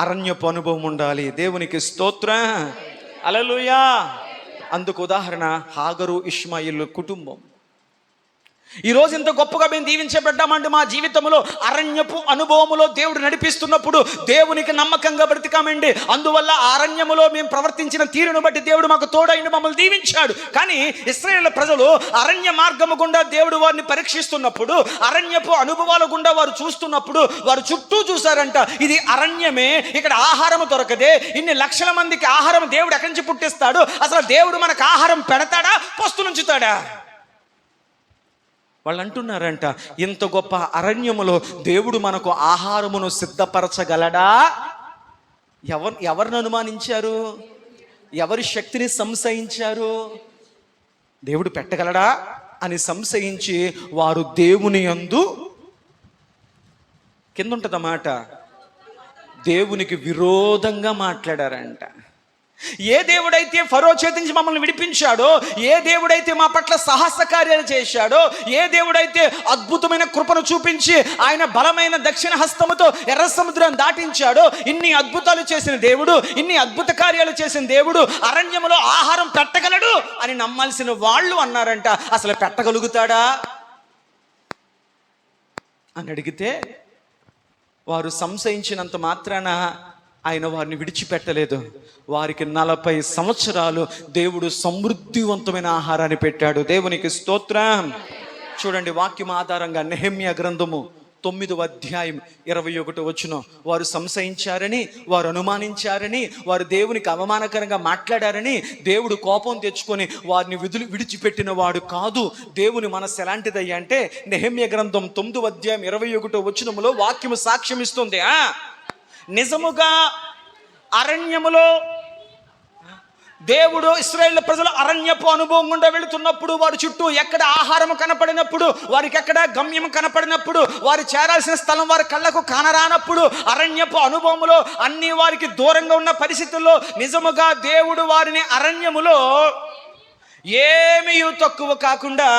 అరణ్యపు అనుభవం ఉండాలి. దేవునికి స్తోత్రం. హల్లెలూయా. అందుకు ఉదాహరణ హాగరు ఇష్మాయేలు కుటుంబం. ఈరోజు ఇంత గొప్పగా మేము దీవించబడ్డామంటే మా జీవితంలో అరణ్యపు అనుభవములో దేవుడు నడిపిస్తున్నప్పుడు దేవునికి నమ్మకంగా బ్రతికామండి. అందువల్ల అరణ్యములో మేము ప్రవర్తించిన తీరును బట్టి దేవుడు మాకు తోడైన మమ్మల్ని దీవించాడు. కానీ ఇశ్రాయేలు ప్రజలు అరణ్య మార్గము గుండా దేవుడు వారిని పరీక్షిస్తున్నప్పుడు, అరణ్యపు అనుభవాల గుండా వారు చూస్తున్నప్పుడు వారు చుట్టూ చూశారంట, ఇది అరణ్యమే, ఇక్కడ ఆహారం దొరకదే, ఇన్ని లక్షల మందికి ఆహారం దేవుడు ఎక్కడి నుంచి పుట్టిస్తాడు, అసలు దేవుడు మనకు ఆహారం పెడతాడా, పొస్తునుంచుతాడా? వాళ్ళు అంటున్నారంట, ఇంత గొప్ప అరణ్యములో దేవుడు మనకు ఆహారమును సిద్ధపరచగలడా? ఎవరిని అనుమానించారు? ఎవరి శక్తిని సంశయించారు? దేవుడు పెట్టగలడా అని సంశయించి వారు దేవుని యందు, కింద ఉంటుందన్నమాట, దేవునికి విరోధంగా మాట్లాడారంట. ఏ దేవుడైతే ఫరో చేతి నుంచి మమ్మల్ని విడిపించాడో, ఏ దేవుడైతే మా పట్ల సాహస కార్యాలు చేశాడో, ఏ దేవుడైతే అద్భుతమైన కృపను చూపించి ఆయన బలమైన దక్షిణ హస్తముతో ఎర్ర సముద్రం దాటించాడో, ఇన్ని అద్భుతాలు చేసిన దేవుడు, ఇన్ని అద్భుత కార్యాలు చేసిన దేవుడు అరణ్యములో ఆహారం పెట్టగలడు అని నమ్మాల్సిన వాళ్ళు అన్నారంట. అసలు పెట్టగలుగుతాడా అని అడిగితే వారు సంశయించినంత మాత్రాన ఆయన వారిని విడిచిపెట్టలేదు. వారికి 40 సంవత్సరాలు దేవుడు సమృద్ధివంతమైన ఆహారాన్ని పెట్టాడు. దేవునికి స్తోత్రం. చూడండి, వాక్యం ఆధారంగా నెహెమ్యా గ్రంథము 9వ అధ్యాయం 21వ వచనం. వారు సంశయించారని, వారు అనుమానించారని, వారు దేవునికి అవమానకరంగా మాట్లాడారని దేవుడు కోపం తెచ్చుకొని వారిని విడిచిపెట్టిన వాడు కాదు. దేవుని మనస్సు ఎలాంటిదయ్యా అంటే, నెహెమ్యా గ్రంథం 9వ అధ్యాయం 21వ వచనములో వాక్యము సాక్ష్యం ఇస్తుంది. నిజముగా అరణ్యములో దేవుడు ఇశ్రాయేలు ప్రజలు అరణ్యపు అనుభవం గుండా వెళుతున్నప్పుడు, వారి చుట్టూ ఎక్కడ ఆహారం కనపడినప్పుడు, వారికి ఎక్కడ గమ్యం కనపడినప్పుడు, వారు చేరాల్సిన స్థలం వారి కళ్ళకు కానరానప్పుడు, అరణ్యపు అనుభవంలో అన్ని వారికి దూరంగా ఉన్న పరిస్థితుల్లో నిజముగా దేవుడు వారిని అరణ్యములో ఏమీ తక్కువ కాకుండా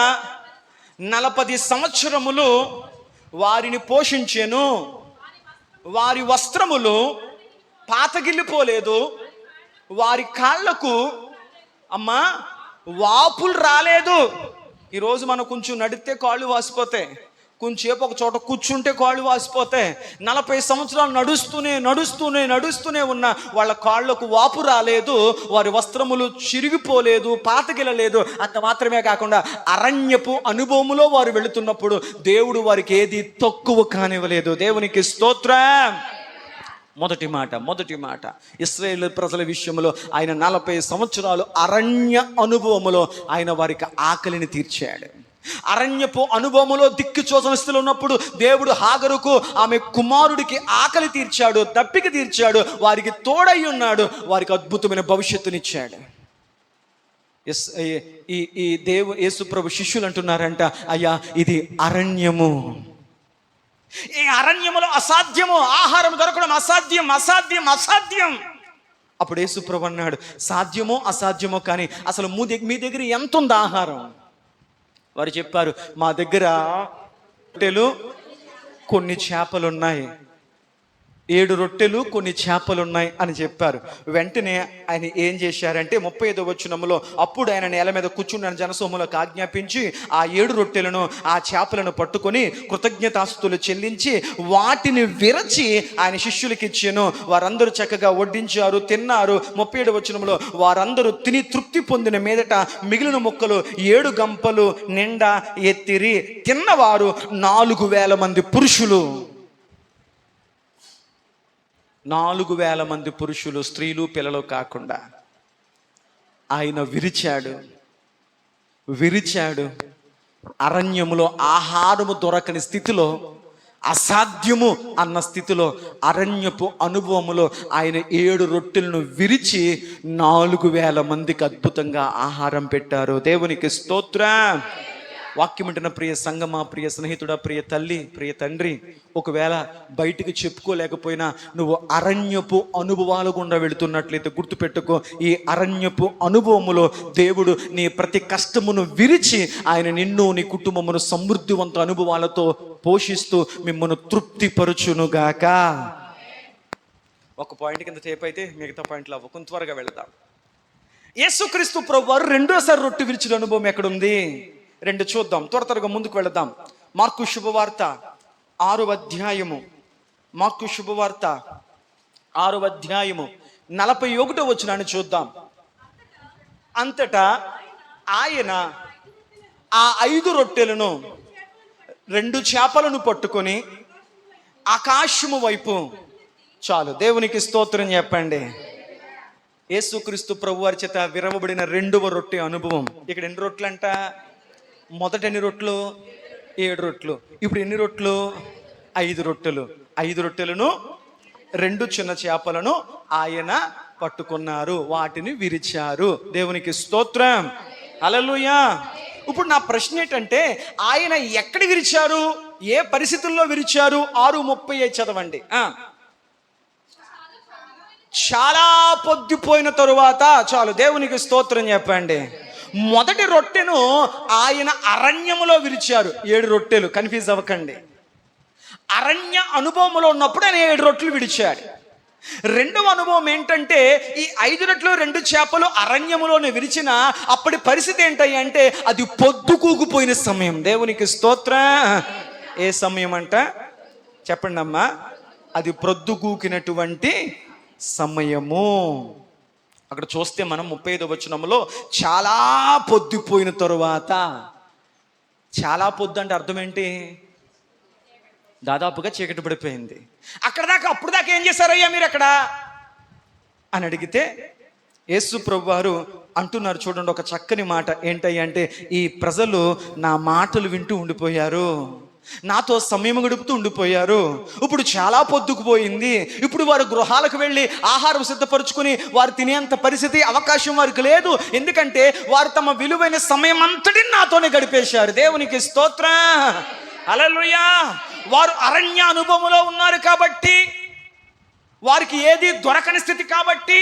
40 సంవత్సరములు వారిని పోషించెను. వారి వస్త్రములు పాతగిల్లిపోలేదు, వారి కాళ్ళకు వాపులు రాలేదు. ఈరోజు మనం కొంచెం నడిస్తే కాళ్ళు వాసిపోతాయి, కొంచెంసేపు ఒక చోట కూర్చుంటే కాళ్ళు వాసిపోతాయి. 40 సంవత్సరాలు నడుస్తూనే ఉన్న వాళ్ళ కాళ్ళకు వాపు రాలేదు, వారి వస్త్రములు చిరిగిపోలేదు, పాతగిలలేదు. అంత మాత్రమే కాకుండా అరణ్యపు అనుభవములో వారు వెళుతున్నప్పుడు దేవుడు వారికి ఏది తక్కువ కానివ్వలేదు. దేవునికి స్తోత్రం. మొదటి మాట ఇశ్రాయేలు ప్రజల విషయంలో ఆయన 40 సంవత్సరాలు అరణ్య అనుభవములో ఆయన వారికి ఆకలిని తీర్చాడు. అరణ్యపు అనుభవములో దిక్కుచోచని స్థితిలో ఉన్నప్పుడు దేవుడు హాగరుకు ఆమె కుమారుడికి ఆకలి తీర్చాడు, దప్పిక తీర్చాడు, వారికి తోడై ఉన్నాడు, వారికి అద్భుతమైన భవిష్యత్తునిచ్చాడు. ఈ యేసు ప్రభు శిష్యులు అంటున్నారంట, అయ్యా ఇది అరణ్యము, ఈ అరణ్యములో అసాధ్యము, ఆహారం దొరకడం అసాధ్యం. అప్పుడు యేసు ప్రభు అన్నాడు, సాధ్యమో అసాధ్యమో కానీ అసలు మీ దగ్గర ఎంత ఉంది ఆహారం? వారు చెప్పారు, మా దగ్గర రొట్టెలు కొన్ని చేపలు ఉన్నాయి, 7 రొట్టెలు కొన్ని చేపలు ఉన్నాయి అని చెప్పారు. వెంటనే ఆయన ఏం చేశారంటే 35వ వచనములో, అప్పుడు ఆయన నేల మీద కూర్చున్న జనసమూహములకు ఆజ్ఞాపించి ఆ 7 రొట్టెలను ఆ చేపలను పట్టుకొని కృతజ్ఞతాస్తుతులు చెల్లించి వాటిని విరచి ఆయన శిష్యులకి ఇచ్చాను. వారందరూ చక్కగా వడ్డించారు, తిన్నారు. 37వ వచనములో, వారందరూ తిని తృప్తి పొందిన మీదట మిగిలిన ముక్కలు 7 గంపలు నిండా ఎత్తిరి. తిన్నవారు 4000 మంది పురుషులు. 4000 మంది పురుషులు, స్త్రీలు, పిల్లలు కాకుండా ఆయన విరిచాడు. అరణ్యములో ఆహారము దొరకని స్థితిలో, అసాధ్యము అన్న స్థితిలో, అరణ్యపు అనుభవములో ఆయన 7 రొట్టెలను విరిచి 4000 మందికి అద్భుతంగా ఆహారం పెట్టారు. దేవునికి స్తోత్రం. వాక్యం వింటున్న ప్రియ సంగమా, ప్రియ స్నేహితుడా, ప్రియ తల్లి, ప్రియ తండ్రి, ఒకవేళ బయటికి చెప్పుకోలేకపోయినా నువ్వు అరణ్యపు అనుభవాలు గుండా వెళుతున్నట్లయితే గుర్తుపెట్టుకో, ఈ అరణ్యపు అనుభవములో దేవుడు నీ ప్రతి కష్టమును విరిచి ఆయన నిన్ను, నీ కుటుంబమును సమృద్ధివంత అనుభవాలతో పోషిస్తూ మిమ్మల్ని తృప్తిపరచునుగాక. ఒక పాయింట్ కింద టేప్ అయితే మిగతా పాయింట్లు అవ్వ, కొంత త్వరగా వెళదాం. యేసుక్రీస్తు ప్రభువారు రెండోసారి రొట్టె విరిచిన అనుభవం ఎక్కడుంది? 2 చూద్దాం, త్వరగా ముందుకు వెళదాం. మార్కు శుభవార్త 6వ అధ్యాయము, మార్కు శుభవార్త 6వ అధ్యాయము 41వ వచనాన్ని చూద్దాం. అంతటా ఆయన ఆ 5 రొట్టెలను 2 చేపలను పట్టుకొని ఆకాశము వైపు, చాలు, దేవునికి స్తోత్రం చెప్పండి. యేసుక్రీస్తు ప్రభువారి చేత విరవబడిన 2వ రొట్టె అనుభవం. ఇక్కడ ఎన్ని రొట్టెలు అంట? మొదట ఎన్ని రొట్టెలు? 7 రొట్టెలు. ఇప్పుడు ఎన్ని రొట్టెలు? 5 రొట్టెలు. 5 రొట్టెలను 2 చిన్న చేపలను ఆయన పట్టుకున్నారు, వాటిని విరిచారు. దేవునికి స్తోత్రం. హల్లెలూయా. ఇప్పుడు నా ప్రశ్న ఏంటంటే, ఆయన ఎక్కడ విరిచారు, ఏ పరిస్థితుల్లో విరిచారు? 6:30 చదవండి. చాలా పొద్దుపోయిన తరువాత, చాలు దేవునికి స్తోత్రం చెప్పండి, మొదటి రొట్టెను ఆయన అరణ్యములో విరిచారు. 7 రొట్టెలు, కన్ఫ్యూజ్ అవ్వకండి. అరణ్య అనుభవంలో ఉన్నప్పుడు ఆయన 7 రొట్టెలు విడిచాడు. రెండవ అనుభవం ఏంటంటే, ఈ 5 రొట్టెలు 2 చేపలు అరణ్యములోనే విరిచిన అప్పటి పరిస్థితి ఏంటయ్యా అంటే, అది పొద్దు కూకుపోయిన సమయం. దేవునికి స్తోత్రం. ఏ సమయం అంట చెప్పండి అమ్మా? అది ప్రొద్దు కూకినటువంటి సమయము. అక్కడ చూస్తే మనం 35వ వచనంలో చాలా పొద్దుపోయిన తరువాత, చాలా పొద్దు అంటే అర్థం ఏంటి? దాదాపుగా చీకటి పడిపోయింది. అక్కడ దాకా, అప్పుడు దాకా ఏం చేశారయ్యా మీరు అక్కడ అని అడిగితే, యేసు ప్రభు వారు అంటున్నారు చూడండి ఒక చక్కని మాట. ఏంటయ్యా అంటే, ఈ ప్రజలు నా మాటలు వింటూ ఉండిపోయారు, నాతో సమయం గడుపుతూ ఉండిపోయారు. ఇప్పుడు చాలా పొద్దుకుపోయింది. ఇప్పుడు వారు గృహాలకు వెళ్ళి ఆహారం సిద్ధపరుచుకుని వారు తినేంత పరిస్థితి, అవకాశం వారికి లేదు. ఎందుకంటే వారు తమ విలువైన సమయం అంతటిని నాతోనే గడిపేశారు. దేవునికి స్తోత్రం. హల్లెలూయా. వారు అరణ్య అనుభవంలో ఉన్నారు కాబట్టి, వారికి ఏది దొరకని స్థితి కాబట్టి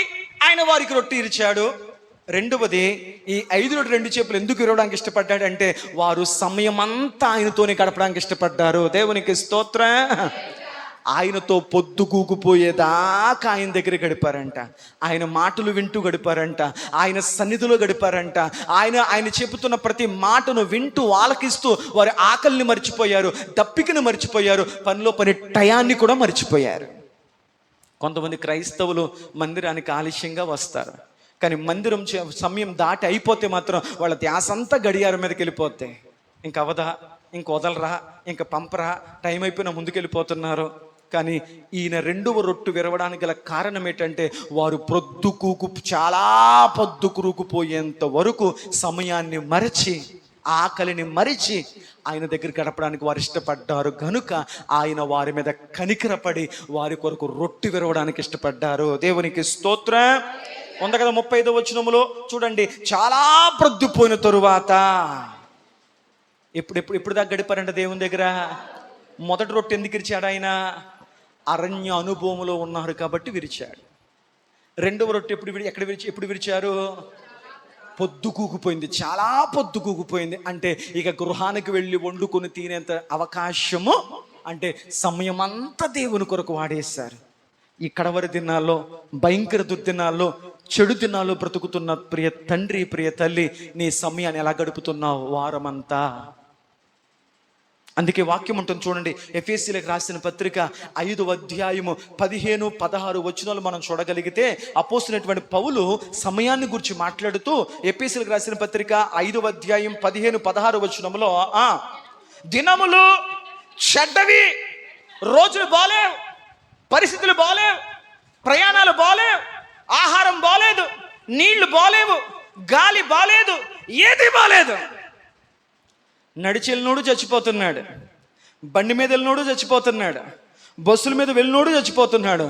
ఆయన వారికి రొట్టె ఇచ్చాడు. రెండవది, ఈ 5 రొట్టెలు 2 చేపలు ఎందుకు ఇవ్వడానికి ఇష్టపడ్డాడంటే, వారు సమయం అంతా ఆయనతోనే గడపడానికి ఇష్టపడ్డారు. దేవునికి స్తోత్రం. ఆయనతో పొద్దు కూకుపోయేదాకా ఆయన దగ్గర గడిపారంట. ఆయన మాటలు వింటూ గడిపారంట. ఆయన సన్నిధిలో గడిపారంట. ఆయన చెబుతున్న ప్రతి మాటను వింటూ ఆలకిస్తూ వారి ఆకలిని మర్చిపోయారు, దప్పికను మర్చిపోయారు, పనిలో పని టయాన్ని కూడా మర్చిపోయారు. కొంతమంది క్రైస్తవులు మందిరానికి ఆలస్యంగా వస్తారు, కానీ మందిరం సమయం దాటి అయిపోతే మాత్రం వాళ్ళ ధ్యాస అంతా గడియారం మీదకి వెళ్ళిపోతే, ఇంక అవదా, ఇంక వదలరా, ఇంక పంపరా, టైం అయిపోయినా ముందుకెళ్ళిపోతున్నారు. కానీ ఈయన 2వ రొట్టె విరవడానికి గల కారణం ఏంటంటే, వారు చాలా పొద్దుకుపోయేంత వరకు సమయాన్ని మరచి, ఆకలిని మరిచి ఆయన దగ్గర గడపడానికి వారు ఇష్టపడ్డారు. గనుక ఆయన వారి మీద కనికరపడి వారి కొరకు రొట్టె విరవడానికి ఇష్టపడ్డారు. దేవునికి స్తోత్రం. ఉంది కదా 35వ వచనములో చూడండి, చాలా ప్రొద్దుపోయిన తరువాత, ఎప్పుడు దాకా గడిపారంట దేవుని దగ్గర? మొదటి రొట్టె ఎందుకు ఇరిచాడు ఆయన? అరణ్య అనుభవంలో ఉన్నారు కాబట్టి విరిచాడు. రెండవ రొట్టె ఎప్పుడు విరిచారు? పొద్దు కూకుపోయింది, చాలా పొద్దు కూకుపోయింది. అంటే ఇక గృహానికి వెళ్ళి వండుకొని తినేంత అవకాశము, అంటే సమయం అంతా దేవుని కొరకు వాడేశారు. ఈ కడవరి దినాల్లో, భయంకర దుర్దినాల్లో, చెడు దినాల్లో బ్రతుకుతున్న ప్రియ తండ్రి, ప్రియ తల్లి, నీ సమయాన్ని ఎలా గడుపుతున్నావు వారమంతా? అందుకే వాక్యం ఉంటుంది చూడండి, ఎఫెసీయులకు రాసిన పత్రిక 5వ అధ్యాయము 15-16 వచనాలు మనం చూడగలిగితే, అపోస్తలుడైనటువంటి పౌలు సమయాన్ని గురించి మాట్లాడుతూ ఎఫెసీయులకు రాసిన పత్రిక 5వ అధ్యాయం 15-16 వచనంలో, దినములు చెడ్డవి, రోజులు బాలేవు, పరిస్థితులు బాలేవు, ప్రయాణాలు బాలేవు, ఆహారం బాలేదు, నీళ్లు బాలేవు, గాలి బాలేదు, ఏది బాలేదు. నడిచి వెళ్ళినోడు చచ్చిపోతున్నాడు, బండి మీద వెళ్ళినోడు చచ్చిపోతున్నాడు, బస్సుల మీద వెళ్ళినోడు చచ్చిపోతున్నాడు,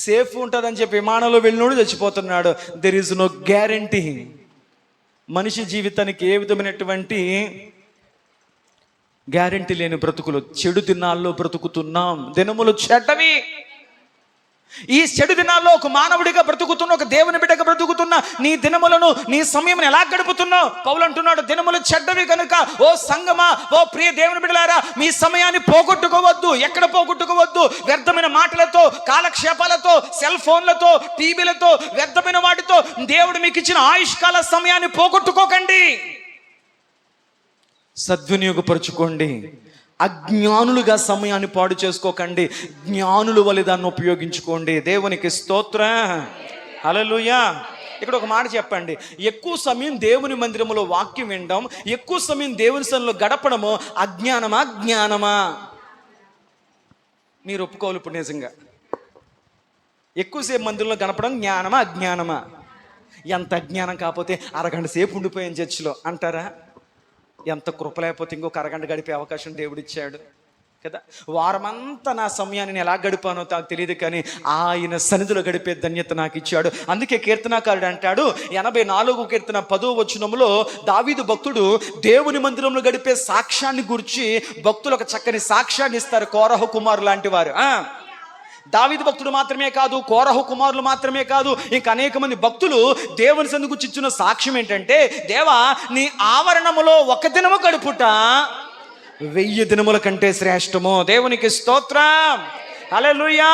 సేఫ్ ఉంటుందని చెప్పి విమానంలో వెళ్ళినోడు చచ్చిపోతున్నాడు. There is no guarantee. మనిషి జీవితానికి ఏ విధమైనటువంటి గ్యారంటీ లేని బ్రతుకులు, చెడు దినాల్లో బ్రతుకుతున్నాం. దినములు చెడ్డవి. ఈ చెడు దినాల్లో ఒక మానవుడిగా బ్రతుకుతున్న, ఒక దేవుని బిడ్డగా బ్రతుకుతున్న నీ దినములను, నీ సమయం ఎలా గడుపుతున్నావు? పౌలు అంటున్నాడు, దినములు చెడ్డవి కనుక ఓ సంగమా, ఓ ప్రియ దేవుని బిడ్డలారా, మీ సమయాన్ని పోగొట్టుకోవద్దు. ఎక్కడ పోగొట్టుకోవద్దు? వ్యర్థమైన మాటలతో, కాలక్షేపాలతో, సెల్ ఫోన్లతో, టీవీలతో, వ్యర్థమైన వాటితో దేవుడు మీకు ఇచ్చిన ఆయుష్కాల సమయాన్ని పోగొట్టుకోకండి, సద్వినియోగపరుచుకోండి. అజ్ఞానులుగా సమయాన్ని పాడు చేసుకోకండి, జ్ఞానుల వలె దాన్ని ఉపయోగించుకోండి. దేవునికి స్తోత్రం. హల్లెలూయా. ఇక్కడ ఒక మాట చెప్పండి, ఎక్కువ సమయం దేవుని మందిరంలో వాక్యం వినడం, ఎక్కువ సమయం దేవుని సన్నిధిలో గడపడము అజ్ఞానమా, జ్ఞానమా? మీరు ఒప్పుకోవాలి. ఇప్పుడు నిజంగా ఎక్కువసేపు మందిరంలో గడపడం జ్ఞానమా, అజ్ఞానమా? ఎంత అజ్ఞానం కాకపోతే అరగంట సేపు ఉండిపోయాను చర్చిలో అంటారా? ఎంత కృప లేకపోతే ఇంకొక అరగంట గడిపే అవకాశం దేవుడిచ్చాడు కదా. వారమంతా నా సమయాన్ని నేను ఎలా గడిపానో నాకు తెలియదు, కానీ ఆయన సన్నిధిలో గడిపే ధన్యత నాకు ఇచ్చాడు. అందుకే కీర్తనాకారుడు అంటాడు, 84వ కీర్తన 10వ వచనంలో దావీదు భక్తుడు దేవుని మందిరంలో గడిపే సాక్ష్యాన్ని గురించి భక్తులు ఒక చక్కని సాక్ష్యాన్ని ఇస్తారు. కోరహు కుమారు లాంటి వారు దావీదు భక్తుడు మాత్రమే కాదు, కోరహు కుమారులు మాత్రమే కాదు, ఇంకా అనేక మంది భక్తులు దేవుని సందుకు చిచ్చిన సాక్ష్యం ఏంటంటే, దేవా నీ ఆవరణములో ఒక దినము గడుపుట 1000 దినముల కంటే శ్రేష్టము. దేవునికి స్తోత్రం, హల్లెలూయా.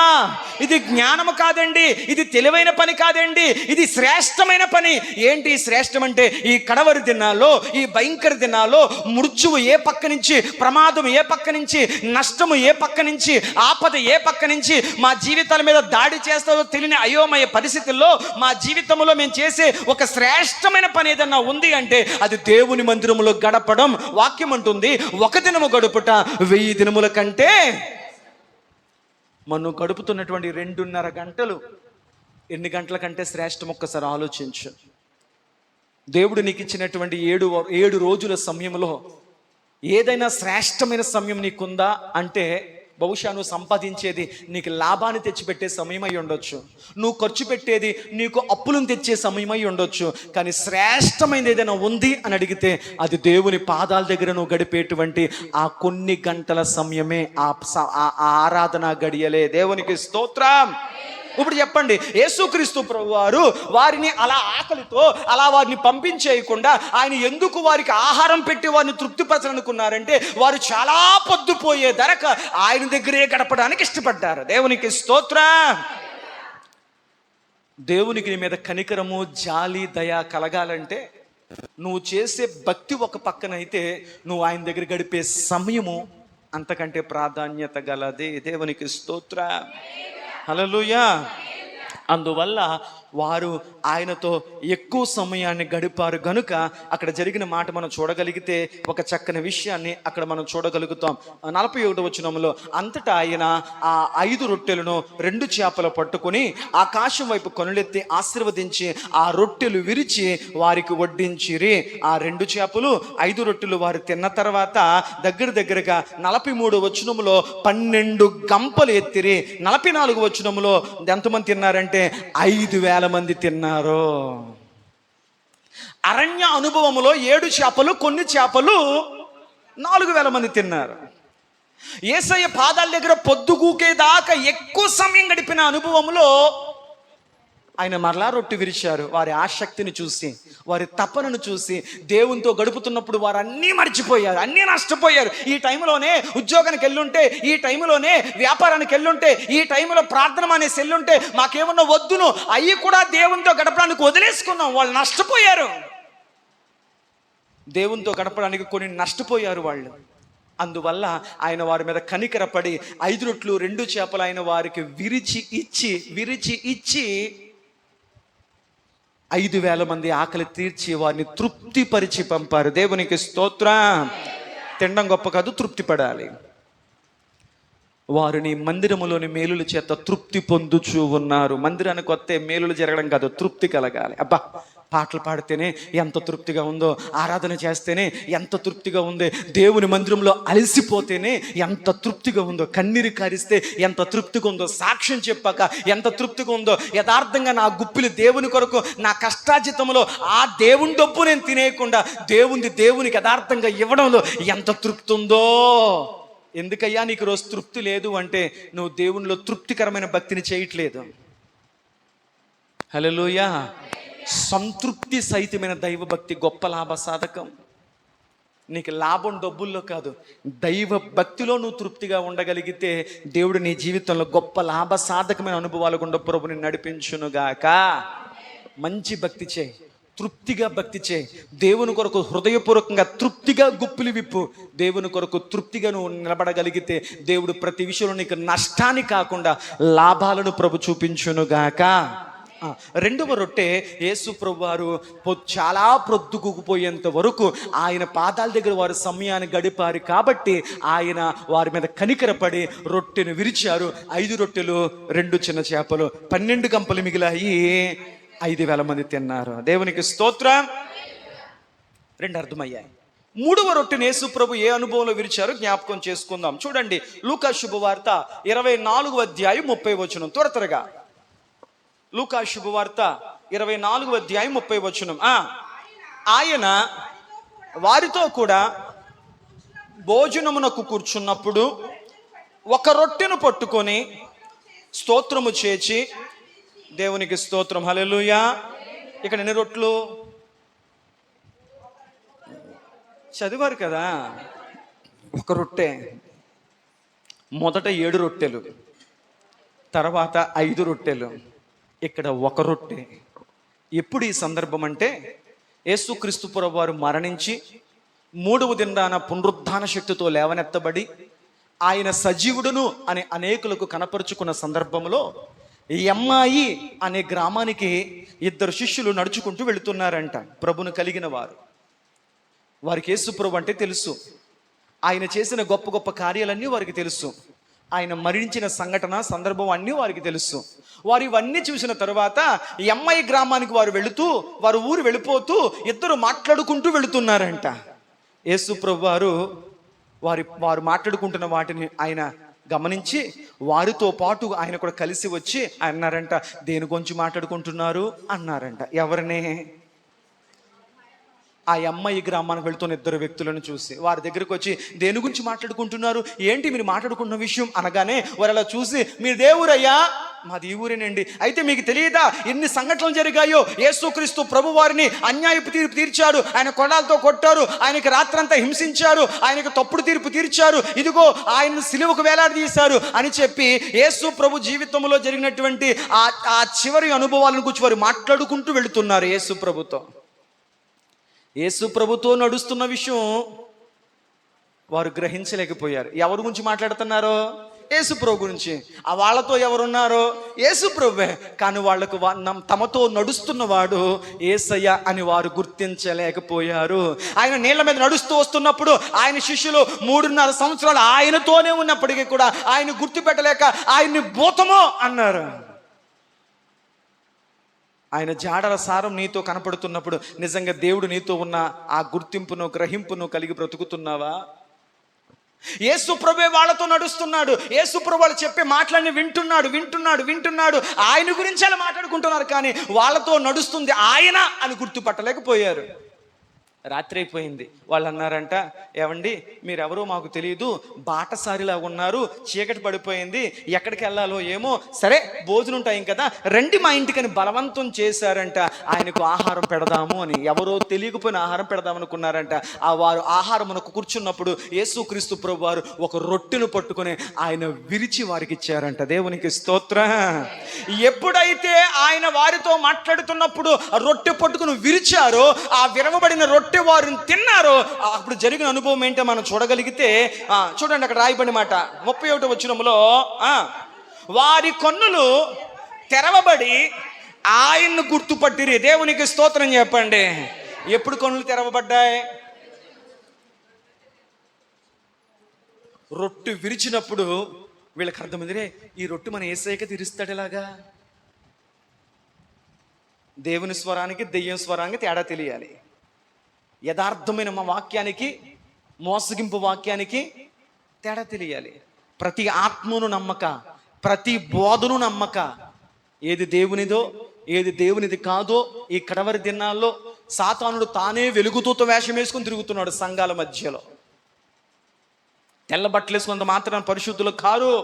ఇది జ్ఞానము కాదండి, ఇది తెలివైన పని కాదండి, ఇది శ్రేష్టమైన పని. ఏంటి శ్రేష్టం అంటే, ఈ కడవరి దినాల్లో, ఈ భయంకర దినాల్లో మృత్యువు ఏ పక్క నుంచి, ప్రమాదం ఏ పక్క నుంచి, నష్టము ఏ పక్క నుంచి, ఆపద ఏ పక్క నుంచి మా జీవితాల మీద దాడి చేస్తుందో తెలియని అయోమయ పరిస్థితుల్లో మా జీవితంలో మేము చేసే ఒక శ్రేష్టమైన పని ఏదన్నా ఉంది అంటే అది దేవుని మందిరములో గడపడం. వాక్యం అంటుంది, ఒక దినము గడుపుట 1000 దినముల కంటే. మనం గడుపుతున్నటువంటి 2.5 గంటలు ఎన్ని గంటల కంటే శ్రేష్టం? ఒక్కసారి ఆలోచించు. దేవుడు నీకు ఇచ్చినటువంటి 7 రోజుల సమయంలో ఏదైనా శ్రేష్టమైన సమయం నీకుందా అంటే, బహుశా నువ్వు సంపాదించేది నీకు లాభాన్ని తెచ్చిపెట్టే సమయమై ఉండొచ్చు, నువ్వు ఖర్చు పెట్టేది నీకు అప్పులను తెచ్చే సమయమై ఉండొచ్చు. కానీ శ్రేష్టమైనది ఏదైనా ఉంది అని అడిగితే అది దేవుని పాదాల దగ్గర నువ్వు గడిపేటువంటి ఆ కొన్ని గంటల సమయమే, ఆ ఆరాధన గడియలే. దేవునికి స్తోత్రం. ఇప్పుడు చెప్పండి, యేసుక్రీస్తు ప్రభువారు వారిని అలా ఆకలితో అలా వారిని పంపించేయకుండా ఆయన ఎందుకు వారికి ఆహారం పెట్టి వారిని తృప్తిపరచాలనుకున్నారంటే, వారు చాలా పొద్దుపోయే ధరకు ఆయన దగ్గరే గడపడానికి ఇష్టపడ్డారు. దేవునికి స్తోత్రం. దేవునికి నీ మీద కనికరము, జాలి, దయ కలగాలంటే నువ్వు చేసే భక్తి ఒక పక్కనైతే నువ్వు ఆయన దగ్గర గడిపే సమయము అంతకంటే ప్రాధాన్యత గలది. దేవునికి స్తోత్రం, హల్లెలూయా. అందువల్ల వారు ఆయనతో ఎక్కువ సమయాన్ని గడిపారు గనుక అక్కడ జరిగిన మాట మనం చూడగలిగితే ఒక చక్కని విషయాన్ని అక్కడ మనం చూడగలుగుతాం. 41వ వచనంలో, అంతటా ఆయన ఆ 5 రొట్టెలను 2 చేపలు పట్టుకొని ఆకాశం వైపు కనులెత్తి ఆశీర్వదించి ఆ రొట్టెలు విరిచి వారికి వడ్డించిరి. ఆ 2 చేపలు 5 రొట్టెలు వారు తిన్న తర్వాత దగ్గరగా 43వ వచనంలో 12 గంపలు ఎత్తిరి. 44వ వచనంలో ఎంతమంది తిన్నారంటే 5,000 మంది తిన్నారు. అరణ్య అనుభవములో 7 చేపలు, కొన్ని చేపలు 4,000 మంది తిన్నారు. యేసయ్య పాదాల దగ్గర పొద్దుగూకేదాకా ఎక్కువ సమయం గడిపిన అనుభవంలో ఆయన మరలా రొట్టె విరిచారు. వారి ఆసక్తిని చూసి, వారి తపనను చూసి, దేవునితో గడుపుతున్నప్పుడు వారు అన్నీ మర్చిపోయారు, అన్నీ నష్టపోయారు. ఈ టైంలోనే ఉద్యోగానికి వెళ్ళుంటే, ఈ టైంలోనే వ్యాపారానికి వెళ్ళుంటే, ఈ టైంలో ప్రార్థన అనేసి వెళ్ళుంటే మాకేమన్నా వద్దును అవి కూడా దేవునితో గడపడానికి వదిలేసుకున్నాం. వాళ్ళు నష్టపోయారు, దేవునితో గడపడానికి కొన్ని నష్టపోయారు వాళ్ళు. అందువల్ల ఆయన వారి మీద కనికరపడి 5 రొట్టెలు 2 చేపలు ఆయన వారికి విరిచి ఇచ్చి 5,000 మంది ఆకలి తీర్చి వారిని తృప్తిపరిచి పంపారు. దేవునికి స్తోత్రం. తినడం గొప్ప కాదు, తృప్తి పడాలి. వారిని మందిరములోని మేలుల చేత తృప్తి పొందుచూ ఉన్నారు. మందిరానికి వస్తే మేలులు జరగడం కాదు, తృప్తి కలగాలి. అబ్బా, పాటలు పాడితేనే ఎంత తృప్తిగా ఉందో, ఆరాధన చేస్తేనే ఎంత తృప్తిగా ఉందో, దేవుని మందిరంలో అలసిపోతేనే ఎంత తృప్తిగా ఉందో, కన్నీరు కారిస్తే ఎంత తృప్తిగా ఉందో, సాక్ష్యం చెప్పాక ఎంత తృప్తిగా ఉందో, యథార్థంగా నా గుప్పిలు దేవుని కొరకు నా కష్టాజితంలో ఆ దేవుని డబ్బు నేను తినేయకుండా దేవునికి యథార్థంగా ఇవ్వడంలో ఎంత తృప్తి ఉందో. ఎందుకయ్యా నీకు రోజు తృప్తి లేదు అంటే నువ్వు దేవునిలో తృప్తికరమైన భక్తిని చేయట్లేదు. హల్లెలూయా. సంతృప్తి సహితమైన దైవభక్తి గొప్ప లాభ సాధకం. నీకు లాభం డబ్బుల్లో కాదు, దైవ భక్తిలో నువ్వు తృప్తిగా ఉండగలిగితే దేవుడు నీ జీవితంలో గొప్ప లాభ సాధకమైన అనుభవాలు గుండా ప్రభుని నడిపించునుగాక. మంచి భక్తి చేయి, తృప్తిగా భక్తి చేయి. దేవుని కొరకు హృదయపూర్వకంగా తృప్తిగా గుప్పిలి విప్పు. దేవుని కొరకు తృప్తిగా నువ్వు నిలబడగలిగితే దేవుడు ప్రతి విషయంలో నీకు నష్టాన్ని కాకుండా లాభాలను ప్రభు చూపించునుగాక. 2వ రొట్టె యేసు ప్రభు వారు చాలా ప్రొద్దుకుపోయేంత వరకు ఆయన పాదాల దగ్గర వారు సమయాన్ని గడిపారు కాబట్టి ఆయన వారి మీద కనికరపడి రొట్టెను విరిచారు. 5 రొట్టెలు 2 చిన్న చేపలు 12 గంపలు మిగిలాయి. 5,000 మంది తిన్నారు. దేవునికి స్తోత్రం. 2 అర్థమయ్యాయి. 3వ రొట్టెను యేసు ప్రభు ఏ అనుభవంలో విరిచారో జ్ఞాపకం చేసుకుందాం. చూడండి, లూకా శుభవార్త 24వ అధ్యాయం 30వ వచనం. త్వరగా లూకా శుభవార్త 24వ అధ్యాయం 30వ వచనం. ఆయన వారితో కూడా భోజనమునకు కూర్చున్నప్పుడు ఒక రొట్టెను పట్టుకొని స్తోత్రము చేచి దేవునికి స్తోత్రం, హల్లెలూయా. ఇక్కడ ఎన్ని రొట్లు చదివారు కదా? ఒక రొట్టె. మొదట 7 రొట్టెలు, తర్వాత 5 రొట్టెలు, ఇక్కడ ఒక రొట్టె. ఎప్పుడు ఈ సందర్భం అంటే యేసుక్రీస్తు ప్రభువారు మరణించి 3వ దినాన పునరుద్ధాన శక్తితో లేవనెత్తబడి ఆయన సజీవుడును అని అనేకులకు కనపరుచుకున్న సందర్భంలో ఎమ్మాయి అనే గ్రామానికి 2 శిష్యులు నడుచుకుంటూ వెళుతున్నారంట. ప్రభును కలిగిన వారు. వారికి యేసు ప్రభు అంటే తెలుసు. ఆయన చేసిన గొప్ప గొప్ప కార్యాలన్నీ వారికి తెలుసు. ఆయన మరణించిన సంఘటన, సందర్భం అన్నీ వారికి తెలుసు. వారు ఇవన్నీ చూసిన తరువాత ఎమ్మాయి గ్రామానికి వారు వెళుతూ, వారు ఊరు వెళ్ళిపోతూ 2 మాట్లాడుకుంటూ వెళుతున్నారంట. యేసు ప్రభు వారు మాట్లాడుకుంటున్న వాటిని ఆయన గమనించి వారితో పాటు ఆయన కూడా కలిసి వచ్చి అన్నారంట, దేని గురించి మాట్లాడుకుంటున్నారు అన్నారంట. ఎవరినే? ఆ అమ్మాయి గ్రామానికి వెళ్తున్న 2 వ్యక్తులను చూసి వారి దగ్గరికి వచ్చి దేని గురించి మాట్లాడుకుంటున్నారు, ఏంటి మీరు మాట్లాడుకున్న విషయం అనగానే వారు అలా చూసి, మీరు దేవురయ్యా? మాది ఈ ఊరేనండి. అయితే మీకు తెలియదా ఎన్ని సంఘటనలు జరిగాయో? యేసుక్రీస్తు ప్రభు వారిని అన్యాయపు తీర్పు తీర్చాడు. ఆయన కొడాలతో కొట్టారు, ఆయనకి రాత్రంతా హింసించారు, ఆయనకు తప్పుడు తీర్పు తీర్చారు, ఇదిగో ఆయనను సిలువకు వేలాడదీశారు అని చెప్పి యేసు ప్రభు జీవితంలో జరిగినటువంటి ఆ చివరి అనుభవాలను గురించి వారు మాట్లాడుకుంటూ వెళుతున్నారు. యేసు ప్రభుతో నడుస్తున్న విషయం వారు గ్రహించలేకపోయారు. ఎవరి గురించి మాట్లాడుతున్నారో? యేసు ప్రభు గురించి. ఆ వాళ్ళతో ఎవరున్నారో? యేసు ప్రభువే. కానీ వాళ్లకు తమతో నడుస్తున్నవాడు యేసయ్య అని వారు గుర్తించలేకపోయారు. ఆయన నీళ్ల మీద నడుస్తూ వస్తున్నప్పుడు ఆయన శిష్యులు 3.5 సంవత్సరాలు ఆయనతోనే ఉన్నప్పటికీ కూడా ఆయన గుర్తుపెట్టలేక ఆయన్ని భూతమో అన్నారు. ఆయన జాడల సారం నీతో కనపడుతున్నప్పుడు నిజంగా దేవుడు నీతో ఉన్న ఆ గుర్తింపును, గ్రహింపును కలిగి బ్రతుకుతున్నావా? యేసు ప్రభువే వాళ్ళతో నడుస్తున్నాడు. యేసు ప్రభు వాళ్ళు చెప్పే మాటలన్నీ వింటున్నాడు. ఆయన గురించి అలా మాట్లాడుకుంటున్నారు, కానీ వాళ్ళతో నడుస్తుంది ఆయన అని గుర్తుపట్టలేకపోయారు. రాత్రి అయిపోయింది. వాళ్ళు అన్నారంట, ఏవండి మీరెవరో మాకు తెలియదు, బాటసారిలా ఉన్నారు, చీకటి పడిపోయింది, ఎక్కడికి వెళ్ళాలో ఏమో, సరే భోజనం టైం కదా రండి మా ఇంటికని బలవంతం చేశారంట. ఆయనకు ఆహారం పెడదాము అని. ఎవరో తెలియకపోయిన ఆహారం పెడదామనుకున్నారంట. వారు ఆహారమునకు కూర్చున్నప్పుడు యేసుక్రీస్తు ప్రభు వారు ఒక రొట్టెను పట్టుకొని ఆయన విరిచి వారికి ఇచ్చారంట. దేవునికి స్తోత్రం. ఎప్పుడైతే ఆయన వారితో మాట్లాడుతున్నప్పుడు రొట్టె పట్టుకుని విరిచారో, ఆ విరవబడిన రొట్టె వారిని తిన్నారో, అప్పుడు జరిగిన అనుభవం ఏంటో మనం చూడగలిగితే చూడండి, అక్కడ రాయబడిన మాట 31వ వచనంలో, వారి కన్నులు తెరవబడి ఆయన్ను గుర్తుపట్టిరి. దేవునికి స్తోత్రం చెప్పండి. ఎప్పుడు కన్నులు తెరవబడ్డాయి? రొట్టె విరిచినప్పుడు వీళ్ళకి అర్థమైందిరే, ఈ రొట్టె మన యేసయ్యకి తీరుస్తాడు ఎలాగా? దేవుని స్వరానికి దెయ్యం స్వరానికి తేడా తెలియాలి. యథార్థమైన మా వాక్యానికి, మోసగింపు వాక్యానికి తేడా తెలియాలి. ప్రతి ఆత్మను నమ్మక, ప్రతి బోధను నమ్మక, ఏది దేవునిదో ఏది దేవునిది కాదో ఈ కడవరి దినాల్లో సాతానుడు తానే వెలుగుతూత వేషం వేసుకుని తిరుగుతున్నాడు సంఘాల మధ్యలో. తెల్ల బట్టలు వేసుకున్నంత మాత్రాన పరిశుద్ధులు కారు.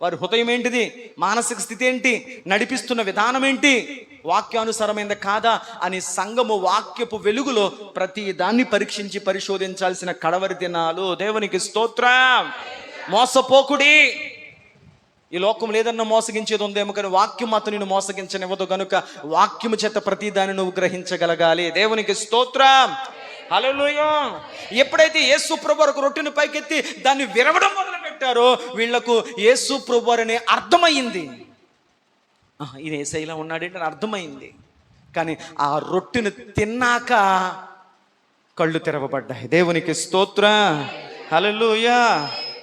వారి హృదయం ఏంటిది? మానసిక స్థితి ఏంటి? నడిపిస్తున్న విధానం ఏంటి? వాక్యానుసారమైంది కాదా అని సంఘము వాక్యపు వెలుగులో ప్రతి దాన్ని పరీక్షించి పరిశోధించాల్సిన కడవరి దినాలు. దేవునికి స్తోత్రం. మోసపోకుడి. ఈ లోకం లేదన్నా మోసగించేది ఉందేమో, కానీ వాక్యం మాత్రం నిన్ను మోసగించనివ్వదు. కనుక వాక్యము చేత ప్రతి దాన్ని నువ్వు గ్రహించగలగాలి. దేవునికి స్తోత్రం. హల్లెలూయా. ఎప్పుడైతే యేసు ప్రభు వారు రొట్టెను పైకెత్తి దాన్ని విరవడం మొదలు పెట్టారో, వీళ్లకు యేసు ప్రభు వారనే అర్థమైంది. ఈయన యేసయ్యలా ఉన్నాడేంటి అని అర్థమైంది. కానీ ఆ రొట్టెను తిన్నాక కళ్ళు తెరవబడ్డాయి. దేవునికి స్తోత్రం. హల్లెలూయా,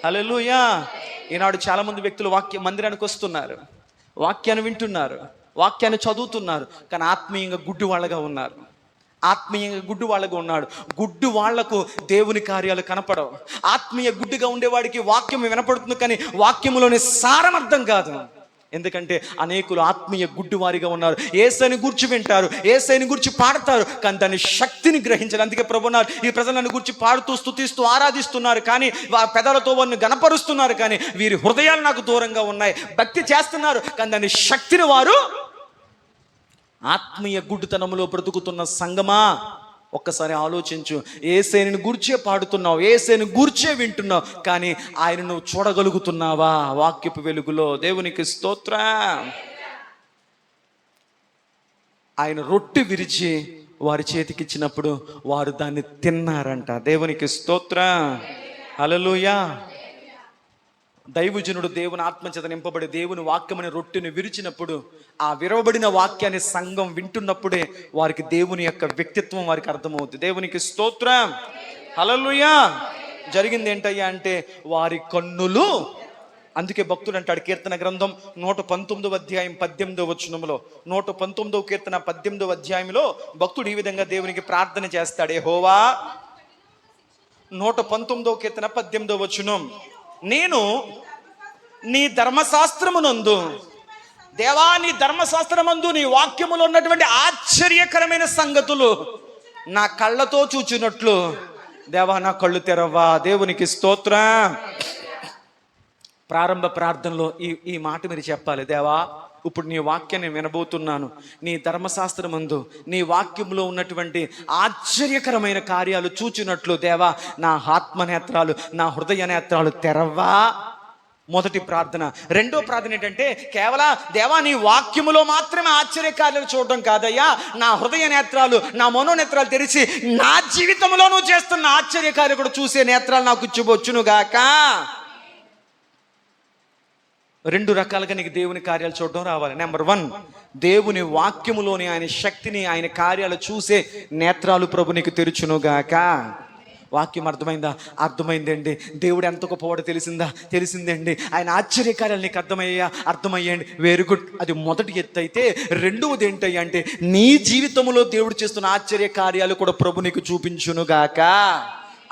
హల్లెలూయా. ఈనాడు చాలా మంది వ్యక్తులు మందిరానికి వస్తున్నారు, వాక్యాన్ని వింటున్నారు, వాక్యాన్ని చదువుతున్నారు, కానీ ఆత్మీయంగా గుడ్డి వాళ్ళగా ఉన్నారు. ఆత్మీయంగా గుడ్డి వాళ్ళగా ఉన్నాడు. గుడ్డి వాళ్లకు దేవుని కార్యాలు కనపడవు. ఆత్మీయ గుడ్డిగా ఉండేవాడికి వాక్యం వినపడుతుంది, కానీ వాక్యములోని సారం అర్థం కాదు. ఎందుకంటే అనేకులు ఆత్మీయ గుడ్డివారిగా ఉన్నారు. యేసుని గురించి వింటారు, యేసుని గురించి పాడతారు, కానీ దాని శక్తిని గ్రహించారు. అందుకే ప్రభున్నారు, ఈ ప్రజలు నన్ను గురించి పాడుతూ స్తుతిస్తూ ఆరాధిస్తున్నారు, కానీ పెదాలతో వారిని గణపరుస్తున్నారు, కానీ వీరి హృదయాలు నాకు దూరంగా ఉన్నాయి. భక్తి చేస్తున్నారు, కానీ దాని శక్తిని వారు ఆత్మీయ గుడ్డితనంలో బ్రతుకుతున్న సంగమా, ఒక్కసారి ఆలోచించు. యేసుని గూర్చే పాడుతున్నావు, యేసుని గూర్చే వింటున్నావు, కానీ ఆయన నువ్వు చూడగలుగుతున్నావా వాక్యపు వెలుగులో? దేవునికి స్తోత్రం. ఆయన రొట్టె విరిచి వారి చేతికిచ్చినప్పుడు వారు దాన్ని తిన్నారంట. దేవునికి స్తోత్రం. హల్లెలూయా. దైవజనుడు దేవుని ఆత్మచేత నింపబడి దేవుని వాక్యమని రొట్టెను విరిచినప్పుడు, ఆ విరవబడిన వాక్యాన్ని సంఘం వింటున్నప్పుడే వారికి దేవుని యొక్క వ్యక్తిత్వం వారికి అర్థమవుతుంది. దేవునికి స్తోత్రం. హల్లెలూయా. జరిగింది ఏంటయ్యా అంటే వారి కన్నులు, అందుకే భక్తుడు అంటాడు కీర్తన గ్రంథం 119వ అధ్యాయం 18వ వచనంలో, 119వ కీర్తన 18వ అధ్యాయంలో భక్తుడు ఈ విధంగా దేవునికి ప్రార్థన చేస్తాడు. యెహోవా, 119వ కీర్తన 18వ వచనం, నేను నీ ధర్మశాస్త్రమునందు, దేవా నీ ధర్మశాస్త్రమందు నీ వాక్యములో ఉన్నటువంటి ఆశ్చర్యకరమైన సంగతులు నా కళ్ళతో చూచినట్లు దేవా నా కళ్ళు తెరవా. దేవునికి స్తోత్రం. ప్రారంభ ప్రార్థనలో ఈ మాట మీరు చెప్పాలి. దేవా, ఇప్పుడు నీ వాక్యాన్ని వినబోతున్నాను. నీ ధర్మశాస్త్రమందు నీ వాక్యంలో ఉన్నటువంటి ఆశ్చర్యకరమైన కార్యాలు చూచినట్లు దేవా నా ఆత్మనేత్రాలు, నా హృదయ నేత్రాలు తెరవా. మొదటి ప్రార్థన. రెండో ప్రార్థన ఏంటంటే, కేవలం దేవా నీ వాక్యములో మాత్రమే ఆశ్చర్యకార్యాలు చూడడం కాదయ్యా, నా హృదయ నేత్రాలు, నా మనోనేత్రాలు తెరిచి నా జీవితంలో నువ్వు చేస్తున్న ఆశ్చర్యకార్యాలు కూడా చూసే నేత్రాలు నాకు ఇచ్చివచ్చును గాక. రెండు రకాలుగా నీకు దేవుని కార్యాలు చూడడం రావాలి. నెంబర్ 1, దేవుని వాక్యములోని ఆయన శక్తిని, ఆయన కార్యాలు చూసే నేత్రాలు ప్రభు నీకు తెరుచునుగాక. వాక్యం అర్థమైందా? అర్థమైందండి. దేవుడు ఎంత గొప్పవాడో తెలిసిందండి. ఆయన ఆశ్చర్యకార్యాలు నీకు అర్థమయ్యండి. Very good. అది మొదటి ఎత్తు అయితే, రెండవది ఏంటయ్యా అంటే నీ జీవితంలో దేవుడు చేస్తున్న ఆశ్చర్య కార్యాలు కూడా ప్రభు నీకు చూపించునుగాక.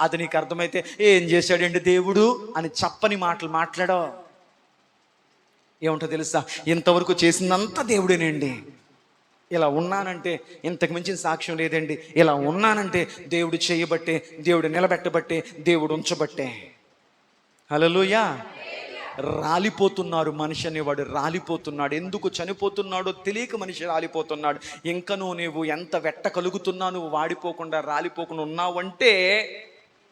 అది నీకు అర్థమైతే ఏం చేశాడండి దేవుడు అని చెప్పని మాటలు మాట్లాడవు. ఏముంటో తెలుసా? ఇంతవరకు చేసిందంతా దేవుడేనండి. ఇలా ఉన్నానంటే ఇంతకు మించిన సాక్ష్యం లేదండి. ఇలా ఉన్నానంటే దేవుడు చేయబట్టే, దేవుడు నిలబెట్టబట్టే, దేవుడు ఉంచబట్టే. హల్లెలూయా. రాలిపోతున్నారు మనిషి అనేవాడు, రాలిపోతున్నాడు. ఎందుకు చనిపోతున్నాడో తెలియక మనిషి రాలిపోతున్నాడు. ఇంకనూ నీవు ఎంత వెట్ట కలుగుతున్నా నువ్వు వాడిపోకుండా రాలిపోకుండా ఉన్నావంటే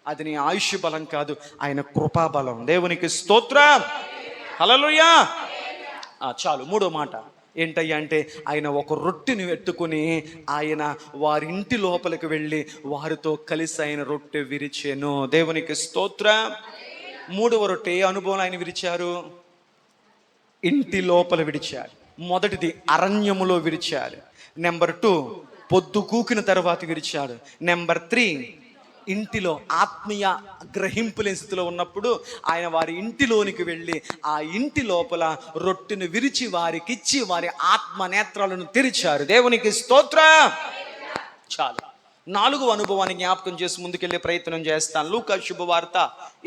అది నీ ఆయుష్ బలం కాదు, ఆయన కృపాబలం. దేవునికి స్తోత్రం. హల్లెలూయా. చాలు. మూడో మాట ఏంటయ్యా అంటే, ఆయన ఒక రొట్టెని ఎత్తుకుని ఆయన వారి ఇంటి లోపలికి వెళ్ళి వారితో కలిసి ఆయన రొట్టె విరిచెను. దేవునికి స్తోత్రం. మూడవ రొట్టె ఏ అనుభవం ఆయన విరిచారు? ఇంటి లోపల విడిచారు. మొదటిది అరణ్యములో విరిచారు. నెంబర్ 2 పొద్దు కూకిన తర్వాత విరిచాడు. నెంబర్ 3 ఇంటిలో ఆత్మీయ గ్రహింపులేని స్థితిలో ఉన్నప్పుడు ఆయన వారి ఇంటిలోనికి వెళ్ళి ఆ ఇంటి లోపల రొట్టెను విరిచి వారికిచ్చి వారి ఆత్మ నేత్రాలను తెరిచారు. దేవునికి స్తోత్రం. చాలు. 4వ అనుభవాన్ని జ్ఞాపకం చేసి ముందుకెళ్ళే ప్రయత్నం చేస్తాను. లూకా శుభవార్త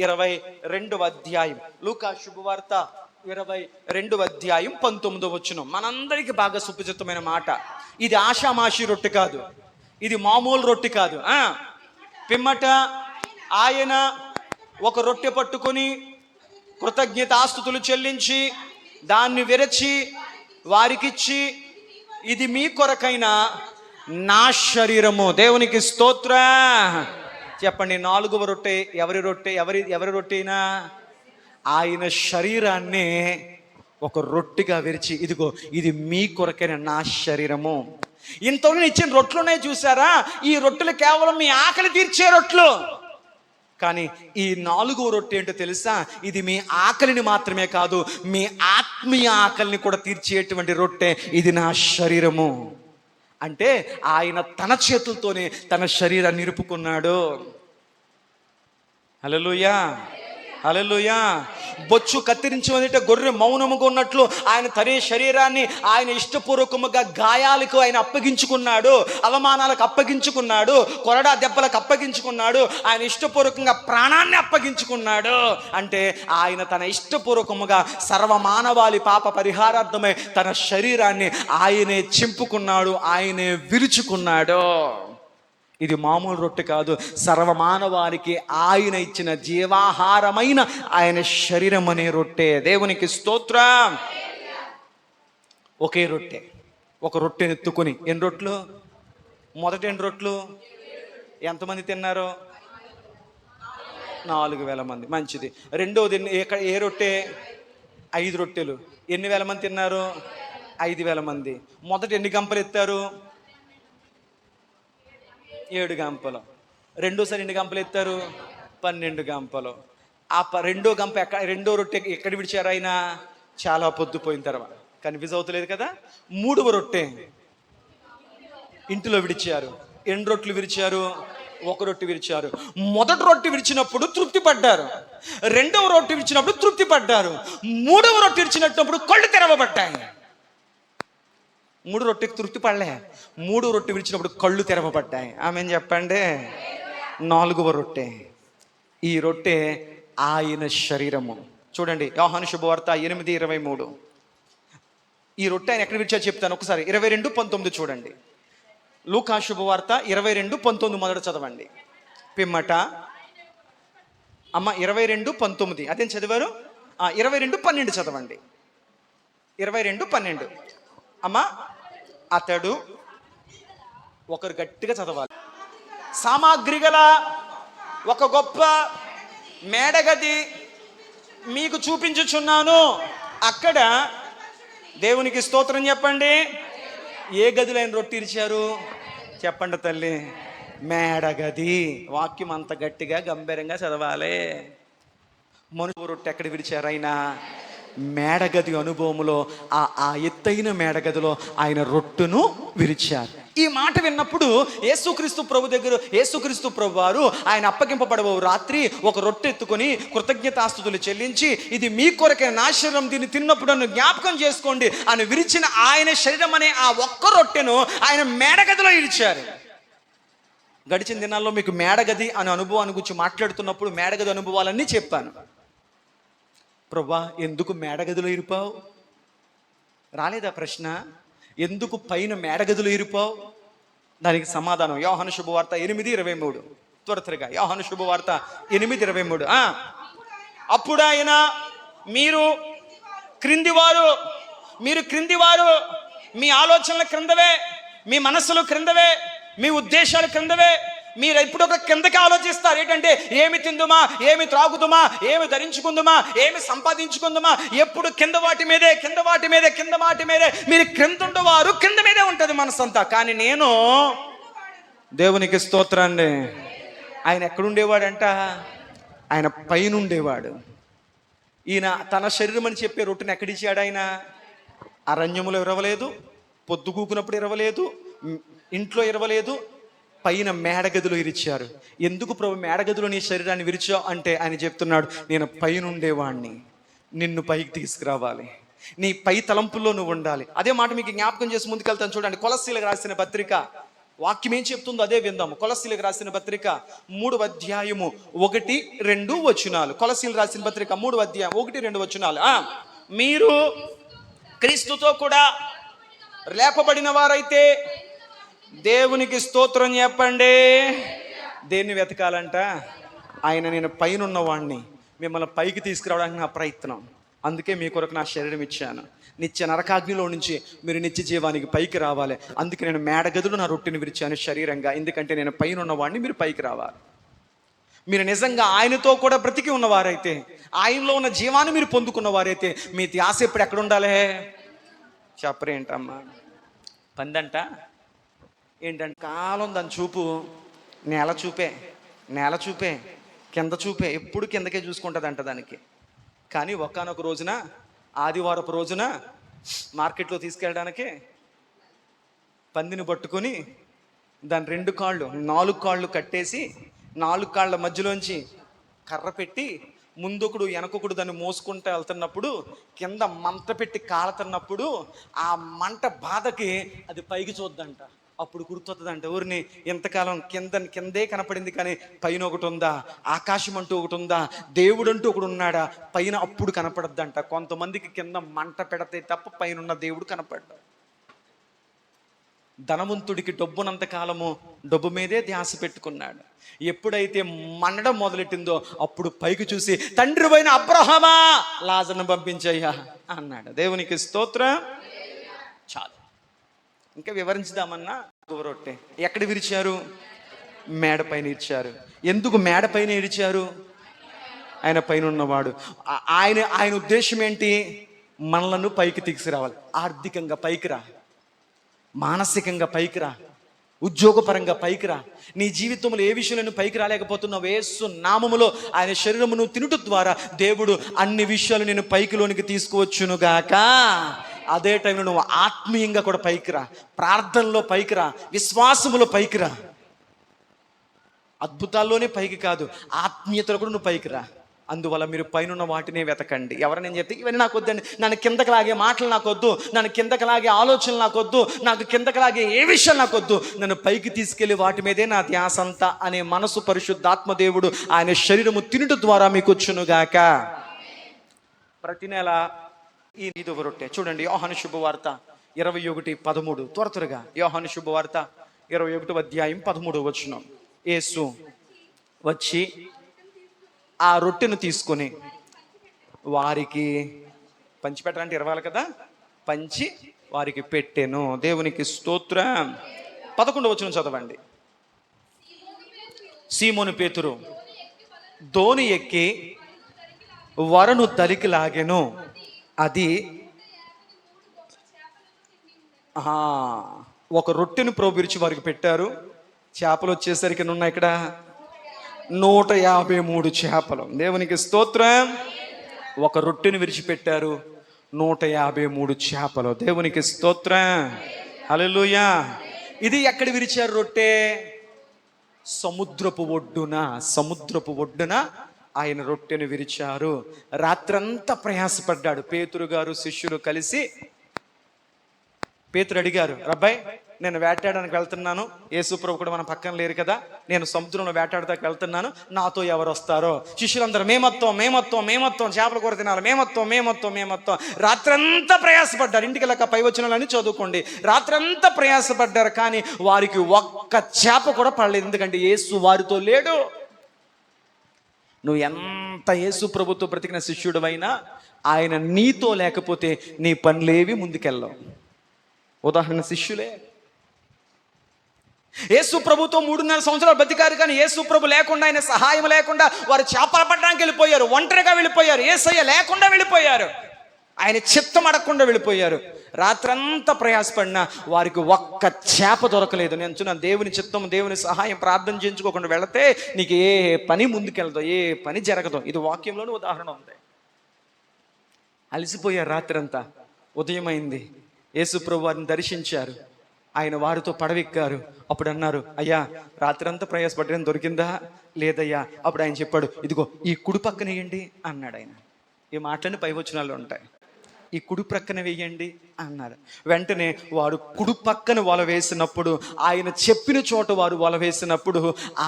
22వ అధ్యాయం. లూకా శుభవార్త 22వ అధ్యాయం 19వ వచనం. మనందరికీ బాగా సుపరిచితమైన మాట. ఇది ఆషామాషి రొట్టె కాదు, ఇది మామూలు రొట్టె కాదు. పిమ్మట ఆయన ఒక రొట్టె పట్టుకొని కృతజ్ఞతాస్తుతులు చెల్లించి దాన్ని విరచి వారికిచ్చి, ఇది మీ కొరకైన నా శరీరము. దేవునికి స్తోత్రం. చెప్పండి, 4వ రొట్టె ఎవరి రొట్టె? ఎవరి రొట్టెనా? ఆయన శరీరాన్ని ఒక రొట్టెగా విరిచి, ఇదిగో ఇది మీ కొరకైన నా శరీరము. ఇంతవరకు ఇచ్చిన రొట్టెలు ఉన్నాయి చూసారా, ఈ రొట్టెలు కేవలం మీ ఆకలి తీర్చే రొట్టెలు. కానీ ఈ 4వ రొట్టె ఏంటో తెలుసా? ఇది మీ ఆకలిని మాత్రమే కాదు, మీ ఆత్మీయ ఆకలిని కూడా తీర్చేటువంటి రొట్టె. ఇది నా శరీరము అంటే ఆయన తన చేతులతోనే తన శరీరాన్ని నిలుపుకున్నాడు. హల్లెలూయా. హల్లెలూయా. బొచ్చు కత్తిరించమంటే గొర్రె మౌనముగా ఉన్నట్లు ఆయన తనే శరీరాన్ని ఆయన ఇష్టపూర్వకముగా గాయాలకు ఆయన అప్పగించుకున్నాడు, అవమానాలకు అప్పగించుకున్నాడు, కొరడా దెబ్బలకు అప్పగించుకున్నాడు, ఆయన ఇష్టపూర్వకంగా ప్రాణాన్ని అప్పగించుకున్నాడు. అంటే ఆయన తన ఇష్టపూర్వకముగా సర్వమానవాళి పాప పరిహారార్థమై తన శరీరాన్ని ఆయనే చింపుకున్నాడు, ఆయనే విరుచుకున్నాడు. ఇది మామూలు రొట్టె కాదు, సర్వమానవానికి ఆయన ఇచ్చిన జీవాహారమైన ఆయన శరీరం అనే రొట్టె. దేవునికి స్తోత్రం. ఒకే రొట్టె, ఒక రొట్టెని ఎత్తుకొని ఎన్ని రొట్లు? మొదటి 2 రొట్లు ఎంతమంది తిన్నారు? 4000 మంది. మంచిది. రెండోది ఏ రొట్టె? 5 రొట్టెలు. ఎన్ని వేల మంది తిన్నారు? 5000 మంది. మొదట ఎన్ని గంపలు ఎత్తారు? 7 గంపలు. రెండోసారి ఎన్ని గంపలు ఎత్తారు? 12 గంపలు. ఆ రెండో రొట్టె ఎక్కడ విడిచారు ఆయన? చాలా పొద్దుపోయిన తర్వాత. కన్ఫ్యూజ్ అవుతలేదు కదా? 3వ రొట్టె ఇంటిలో విడిచారు. ఎన్ని రొట్టెలు విరిచారు? 1 రొట్టె విరిచారు. మొదటి రొట్టె విరిచినప్పుడు తృప్తి పడ్డారు, రెండవ రొట్టె విరిచినప్పుడు తృప్తి పడ్డారు, 3వ రొట్టె విరిచినప్పుడు కళ్ళు తెరవబడ్డాయి. 3 రొట్టెకి తృప్తి పడలే, 3 రొట్టె విరిచినప్పుడు కళ్ళు తెరవబడ్డాయి. ఆమెన్ చెప్పండి. 4వ రొట్టె. ఈ రొట్టె ఆయన శరీరము. చూడండి యోహాను శుభవార్త 8:23. ఈ రొట్టె ఆయన ఎక్కడ విరిచారో చెప్తాను ఒకసారి. 22:19 చూడండి. లూకా శుభవార్త 22:19 మొదట చదవండి. పిమ్మట అమ్మ 22:19 అదేం చదివారు? 22:12 చదవండి. 22:12 అమ్మ. అతడు, ఒకరు గట్టిగా చదవాలి, సామాగ్రి గల ఒక గొప్ప మేడగది మీకు చూపించుచున్నాను. అక్కడ దేవునికి స్తోత్రం చెప్పండి. ఏ గదిలో ఆయన రొట్టె ఇరిచారు? చెప్పండి తల్లి. మేడగది. వాక్యం అంత గట్టిగా గంభీరంగా చదవాలి. మనుషు రొట్టె ఎక్కడ విరిచారు ఆయన? మేడగది అనుభవములో, ఆ ఎత్తైన మేడగదిలో ఆయన రొట్టెను విరిచారు. ఈ మాట విన్నప్పుడు యేసుక్రీస్తు ప్రభు వారు ఆయన అప్పగింపబడబో రాత్రి ఒక రొట్టె ఎత్తుకొని కృతజ్ఞతాస్తుతులు చెల్లించి, ఇది మీ కొరకే నా శరీరం, దీన్ని తిన్నప్పుడు నన్ను జ్ఞాపకం చేసుకోండి అని విరిచిన ఆయన శరీరం అనే ఆ ఒక్క రొట్టెను ఆయన మేడగదిలో ఇరిచారు. గడిచిన దినాల్లో మీకు మేడగది అనే అనుభవాన్ని గురించి మాట్లాడుతున్నప్పుడు మేడగది అనుభవాలన్నీ చెప్పాను. ప్రభా ఎందుకు మేడగదిలో ఇరిపావు? రాలేదా ప్రశ్న? ఎందుకు పైన మేడగదిలో ఇరిపావు? దానికి సమాధానం యోహాను శుభవార్త 8:23. త్వరగా యోహాను శుభవార్త 8:23. అప్పుడు ఆయన, మీరు క్రిందివారు, మీ ఆలోచనల క్రిందవే, మీ మనస్సులు క్రిందవే, మీ ఉద్దేశాలు క్రిందవే. మీరు ఎప్పుడు ఒక కిందకి ఆలోచిస్తారు. ఏంటంటే ఏమి తిందుమా, ఏమి త్రాగుదుమా, ఏమి ధరించుకుందుమా, ఏమి సంపాదించుకుందుమా, ఎప్పుడు కింద వాటి మీదే మీరు క్రింద ఉండేవారు, కింద మీదే ఉంటుంది మనసంతా. కానీ నేను, దేవునికి స్తోత్రాన్ని, ఆయన ఎక్కడుండేవాడంట? ఆయన పైన ఉండేవాడు. ఈయన తన శరీరం అని చెప్పే రొట్టెని ఎక్కడిచ్చాడు ఆయన? అరణ్యములో ఇరవలేదు, పొద్దుగూకునప్పుడు ఇరవలేదు, ఇంట్లో ఇరవలేదు, పైన మేడగదిలో ఇరిచారు. ఎందుకు ప్రభు మేడగదిలో నీ శరీరాన్ని విరిచావు అంటే ఆయన చెప్తున్నాడు, నేను పైన ఉండేవాడిని, నిన్ను పైకి తీసుకురావాలి, నీ పై తలంపుల్లో నువ్వు ఉండాలి. అదే మాట మీకు జ్ఞాపకం చేసి ముందుకెళ్తాను. చూడండి కొలస్సీలకు రాసిన పత్రిక, వాక్యం ఏం చెప్తుందో అదే విందాము. కొలస్సీలకు రాసిన పత్రిక 3వ అధ్యాయము 1-2 వచనాలు. కొలస్సీలకు రాసిన పత్రిక 3వ అధ్యాయం 1-2 వచనాలు. మీరు క్రీస్తుతో కూడా లేపబడిన వారైతే దేవునికి స్తోత్రం చెప్పండి. దేన్ని వెతకాలంట? ఆయన, నేను పైన ఉన్నవాడిని, మిమ్మల్ని పైకి తీసుకురావడానికి నా ప్రయత్నం, అందుకే మీ కొరకు నా శరీరం ఇచ్చాను. నిత్య నరకాగ్నిలో నుంచి మీరు నిత్య జీవానికి పైకి రావాలి. అందుకే నేను మేడగదులు నా రొట్టెని విరిచాను శరీరంగా. ఎందుకంటే నేను పైన ఉన్నవాడిని, మీరు పైకి రావాలి. మీరు నిజంగా ఆయనతో కూడా బ్రతికి ఉన్నవారైతే, ఆయనలో ఉన్న జీవాన్ని మీరు పొందుకున్నవారైతే, మీ ధ్యాస ఎప్పుడు ఎక్కడ ఉండాలి? చెప్పరేంటమ్మా? పందంట ఏంటంటే కాలం దాని చూపు నేల చూపే, కింద చూపే, ఎప్పుడు కిందకే చూసుకుంటుంది అంట దానికి. కానీ ఒకానొక రోజున, ఆదివారపు రోజున మార్కెట్లో తీసుకెళ్ళడానికి పందిని పట్టుకొని దాని 4 కాళ్ళు కట్టేసి 4 కాళ్ళ మధ్యలోంచి కర్ర పెట్టి ముందొకడు వెనకొకడు దాన్ని మోసుకుంటూ వెళ్తున్నప్పుడు కింద మంట పెట్టి కాలుతున్నప్పుడు ఆ మంట బాధకి అది పైకి చూద్దంట. అప్పుడు గుర్తొస్తుందంట, ఊరిని ఎంతకాలం కిందే కనపడింది కానీ పైన ఒకటి ఉందా, ఆకాశం అంటూ ఒకటి ఉందా, దేవుడు అంటూ ఒకడు ఉన్నాడా పైన, అప్పుడు కనపడద్దంట. కొంతమందికి కింద మంట పెడితే తప్ప పైన ఉన్న దేవుడు కనపడ్డా. ధనవంతుడికి డబ్బునంత కాలము డబ్బు మీదే ధ్యాస పెట్టుకున్నాడు. ఎప్పుడైతే మండడం మొదలెట్టిందో అప్పుడు పైకి చూసి, తండ్రి పైన అబ్రహామా, లాజర్ను పంపించయ్యా అన్నాడు. దేవునికి స్తోత్రం. చాలు, ఇంకా వివరించుదామన్నా. రొట్టె ఎక్కడ విరిచారు? మేడ పైన ఇచ్చారు. ఎందుకు మేడ పైన ఇరిచారు? ఆయన పైన ఉన్నవాడు. ఆయన ఉద్దేశం ఏంటి? మనలను పైకి తీసుకురావాలి. ఆర్థికంగా పైకి రా, మానసికంగా పైకి రా, ఉద్యోగపరంగా పైకి రా. నీ జీవితంలో ఏ విషయంలో పైకి రాలేకపోతున్నావు, యేసు నామములో ఆయన శరీరమును తినుట ద్వారా దేవుడు అన్ని విషయాలు నేను పైకిలోనికి తీసుకువచ్చునుగాక. అదే టైంలో నువ్వు ఆత్మీయంగా కూడా పైకి రా, ప్రార్థనలో పైకి రా, విశ్వాసములో పైకి రా. అద్భుతాల్లోనే పైకి కాదు, ఆత్మీయతలో కూడా నువ్వు పైకి రా. అందువల్ల మీరు పైన వాటినే వెతకండి. ఎవరైనా చెప్తే ఇవన్నీ నాకు వద్దండి, నన్ను కిందకి లాగే మాటలు నాకు వద్దు, నన్ను కిందకి లాగే ఆలోచనలు నాకు వద్దు, నాకు కిందకి లాగే ఏ విషయం నాకు వద్దు, నన్ను పైకి తీసుకెళ్లి వాటి మీదే నా ధ్యాస అంతా అనే మనసు పరిశుద్ధాత్మ దేవుడు ఆయన శరీరము తినుట ద్వారా మీకు వచ్చునుగాక. ప్రతి నెల ఈ రొట్టె చూడండి. యోహాను శుభవార్త 21:13. త్వరగా యోహాను శుభవార్త 21 అధ్యాయం 13 వచనం. యేసు వచ్చి ఆ రొట్టెను తీసుకొని వారికి పంచిపెట్టాలంటే ఇరవాలి కదా, పంచి వారికి పెట్టెను. దేవునికి స్తోత్రం. 11 వచనం చదవండి. సీమోను పేతురు దోణి ఎక్కి వరను తరికి లాగెను. అది ఒక రొట్టెను ప్రోభిరిచి వారికి పెట్టారు. చేపలు వచ్చేసరికి ఉన్నాయి ఇక్కడ 153 చేపలు. దేవునికి స్తోత్రం. ఒక రొట్టెను విరిచిపెట్టారు, 153 చేపలు. దేవునికి స్తోత్రం. హల్లెలూయా. ఇది ఎక్కడ విరిచారు రొట్టె? సముద్రపు ఒడ్డున ఆయన రొట్టెను విరిచారు. రాత్రంతా ప్రయాసపడ్డాడు పేతురు గారు శిష్యులు కలిసి. పేతురు అడిగారు, రబ్బాయ్ నేను వేటాడడానికి వెళ్తున్నాను, యేసుప్రభు కూడా మన పక్కన లేరు కదా, నేను సముద్రంలో వేటాడతానికి వెళ్తున్నాను, నాతో ఎవరు వస్తారో? శిష్యులందరూ మేమొత్తాం చేపల కూర తినాలి, మేమొత్తాం. రాత్రంతా ప్రయాసపడ్డారు. ఇంటికి వెళ్ళక పై వచనాలని చదువుకోండి. రాత్రంతా ప్రయాసపడ్డారు, కానీ వారికి ఒక్క చేప కూడా పడలేదు. ఎందుకంటే యేసు వారితో లేడు. నువ్వు ఎంత యేసు ప్రభుతో బ్రతికిన శిష్యుడివైనా ఆయన నీతో లేకపోతే నీ పనులేవి ముందుకెళ్ళవు. ఉదాహరణ శిష్యులే. యేసు ప్రభుతో 3.5 సంవత్సరాలు బతికారు, కానీ యేసు ప్రభు లేకుండా, ఆయన సహాయం లేకుండా వారు చేపలు పట్టడానికి వెళ్ళిపోయారు, ఒంటరిగా వెళ్ళిపోయారు, యేసయ్య లేకుండా వెళ్ళిపోయారు, ఆయన చిత్తం అడగకుండా వెళ్ళిపోయారు. రాత్రంతా ప్రయాసపడినా వారికి ఒక్క చేప దొరకలేదు. నేను చూన దేవుని చిత్తం, దేవుని సహాయం ప్రార్థన చేయించుకోకుండా వెళితే నీకు ఏ పని ముందుకెళ్దో, ఏ పని జరగదో. ఇది వాక్యంలోనే ఉదాహరణ ఉంది. అలసిపోయారు రాత్రంతా. ఉదయం అయింది, యేసు ప్రభు వారిని దర్శించారు, ఆయన వారితో పడవెక్కారు. అప్పుడు అన్నారు, అయ్యా రాత్రంతా ప్రయాసపడ్డాను, దొరికిందా? లేదయ్యా. అప్పుడు ఆయన చెప్పాడు, ఇదిగో ఈ కుడి పక్కన వేయండి అన్నాడు. ఆయన ఈ మాటలని పై వచనాల్లో ఉంటాయి. ఈ కుడి ప్రక్కన వేయండి అన్నారు. వెంటనే వారు కుడి పక్కన వల వేసినప్పుడు, ఆయన చెప్పిన చోట వారు వల వేసినప్పుడు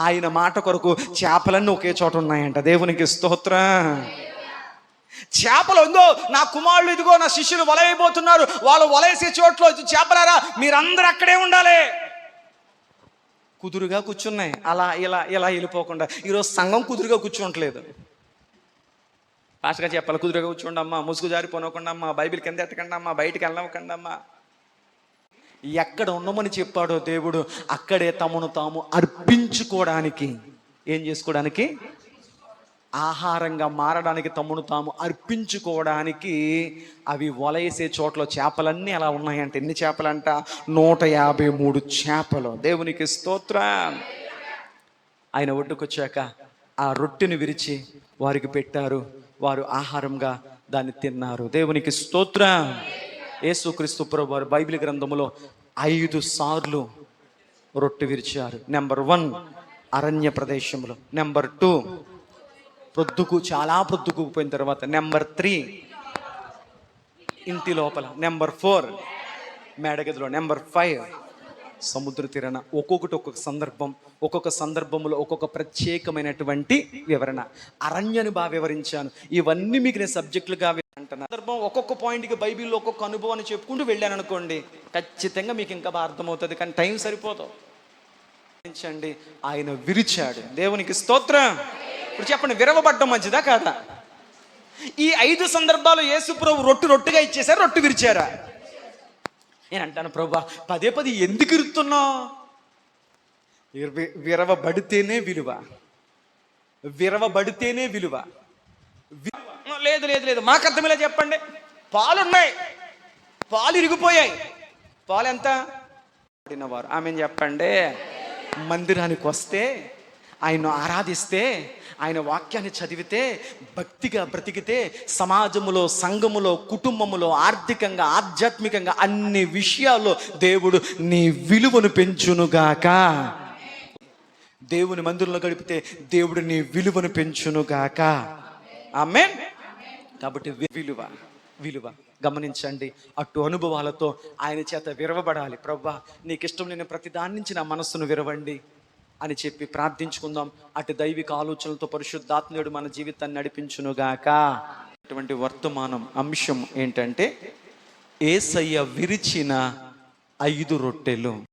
ఆయన మాట కొరకు చేపలన్నీ ఒకే చోట ఉన్నాయంట. దేవునికి స్తోత్రం. చేపలు ఉందో, నా కుమారులు ఇదిగో నా శిష్యులు వల వేయబోతున్నారు, వాళ్ళు వలేసే చోట్లో చేపలారా మీరందరూ అక్కడే ఉండాలి. కుదురుగా కూర్చున్నాయి, అలా ఇలా వెళ్ళిపోకుండా. ఈరోజు సంఘం కుదురుగా కూర్చోట్లేదు. ఫాస్ట్గా చెప్పాలి, కుదురుగా కూర్చోండి అమ్మా, ముసుగు జారిపోనకుండా అమ్మా, బైబిల్ కింద ఎట్టకండి అమ్మా, బయటికి వెళ్ళవకండి అమ్మా. ఎక్కడ ఉండమని చెప్పాడో దేవుడు అక్కడే తమను తాము అర్పించుకోవడానికి, ఏం చేసుకోవడానికి? ఆహారంగా మారడానికి, తమను తాము అర్పించుకోవడానికి అవి వలయేసే చోట్ల చేపలన్నీ అలా ఉన్నాయంట. ఎన్ని చేపలంట? 153 చేపలు. దేవునికి స్తోత్రం. ఆయన ఒడ్డుకొచ్చాక ఆ రొట్టెను విరిచి వారికి పెట్టారు. వారు ఆహారంగా దాన్ని తిన్నారు. దేవునికి స్తోత్రం. యేసుక్రీస్తు ప్రభువు వారు బైబిల్ గ్రంథములో 5 సార్లు రొట్టె విరిచారు. నెంబర్ 1 అరణ్య ప్రదేశంలో, నెంబర్ 2 చాలా ప్రొద్దుకుపోయిన తర్వాత. నెంబర్ 3 ఇంటి లోపల. నెంబర్ 4 మేడగదిలో. నెంబర్ 5 సముద్ర తీరాన. ఒక్కొక్క సందర్భం, ఒక్కొక్క సందర్భంలో ఒక్కొక్క ప్రత్యేకమైనటువంటి వివరణ. అరణ్యాన్ని బాగా వివరించాను. ఇవన్నీ మీకు నేను సబ్జెక్టులుగా అంటున్నా. సందర్భం ఒక్కొక్క పాయింట్కి బైబిల్లో ఒక్కొక్క అనుభవాన్ని చెప్పుకుంటూ వెళ్ళాను అనుకోండి, ఖచ్చితంగా మీకు ఇంకా బాగా అర్థమవుతుంది. కానీ టైం సరిపోదు. ఆయన విరిచాడు. దేవునికి స్తోత్రం. ఇప్పుడు చెప్పండి, విరవబడ్డం మంచిదా కాదా? ఈ 5 సందర్భాలు యేసు ప్రభు రొట్టుగా ఇచ్చేసారు, రొట్టు విరిచారా? నేను అంటాను, ప్రభు పదే ఎందుకు ఇరుతున్నావు? విరవబడితేనే విలువ. విరవబడితేనే విలువ. లేదు మాకు అర్థమేలా చెప్పండి. పాలున్నాయి, పాలు ఇరిగిపోయాయి. పాలు ఎంత వారు ఆమె చెప్పండి. మందిరానికి వస్తే, ఆయన ఆరాధిస్తే, ఆయన వాక్యాన్ని చదివితే, భక్తిగా బ్రతికితే, సమాజములో, సంఘములో, కుటుంబములో, ఆర్థికంగా, ఆధ్యాత్మికంగా అన్ని విషయాల్లో దేవుడు నీ విలువను పెంచునుగాక. దేవుని మందిరంలో గడిపితే దేవుడు నీ విలువను పెంచునుగాక. ఆమేన్. కాబట్టి విలువ గమనించండి. అటు అనుభవాలతో ఆయన చేత విరవబడాలి. ప్రభువా, నీకు ఇష్టం లేని ప్రతి దాని నుంచి నా మనస్సును విరవండి అని చెప్పి ప్రార్థించుకుందాం. అటు దైవిక ఆలోచనలతో పరిశుద్ధాత్మయుడు మన జీవితాన్ని నడిపించునుగాక. అటువంటి వర్తమానం అంశం ఏంటంటే, యేసయ్య విరిచిన 5 రొట్టెలు.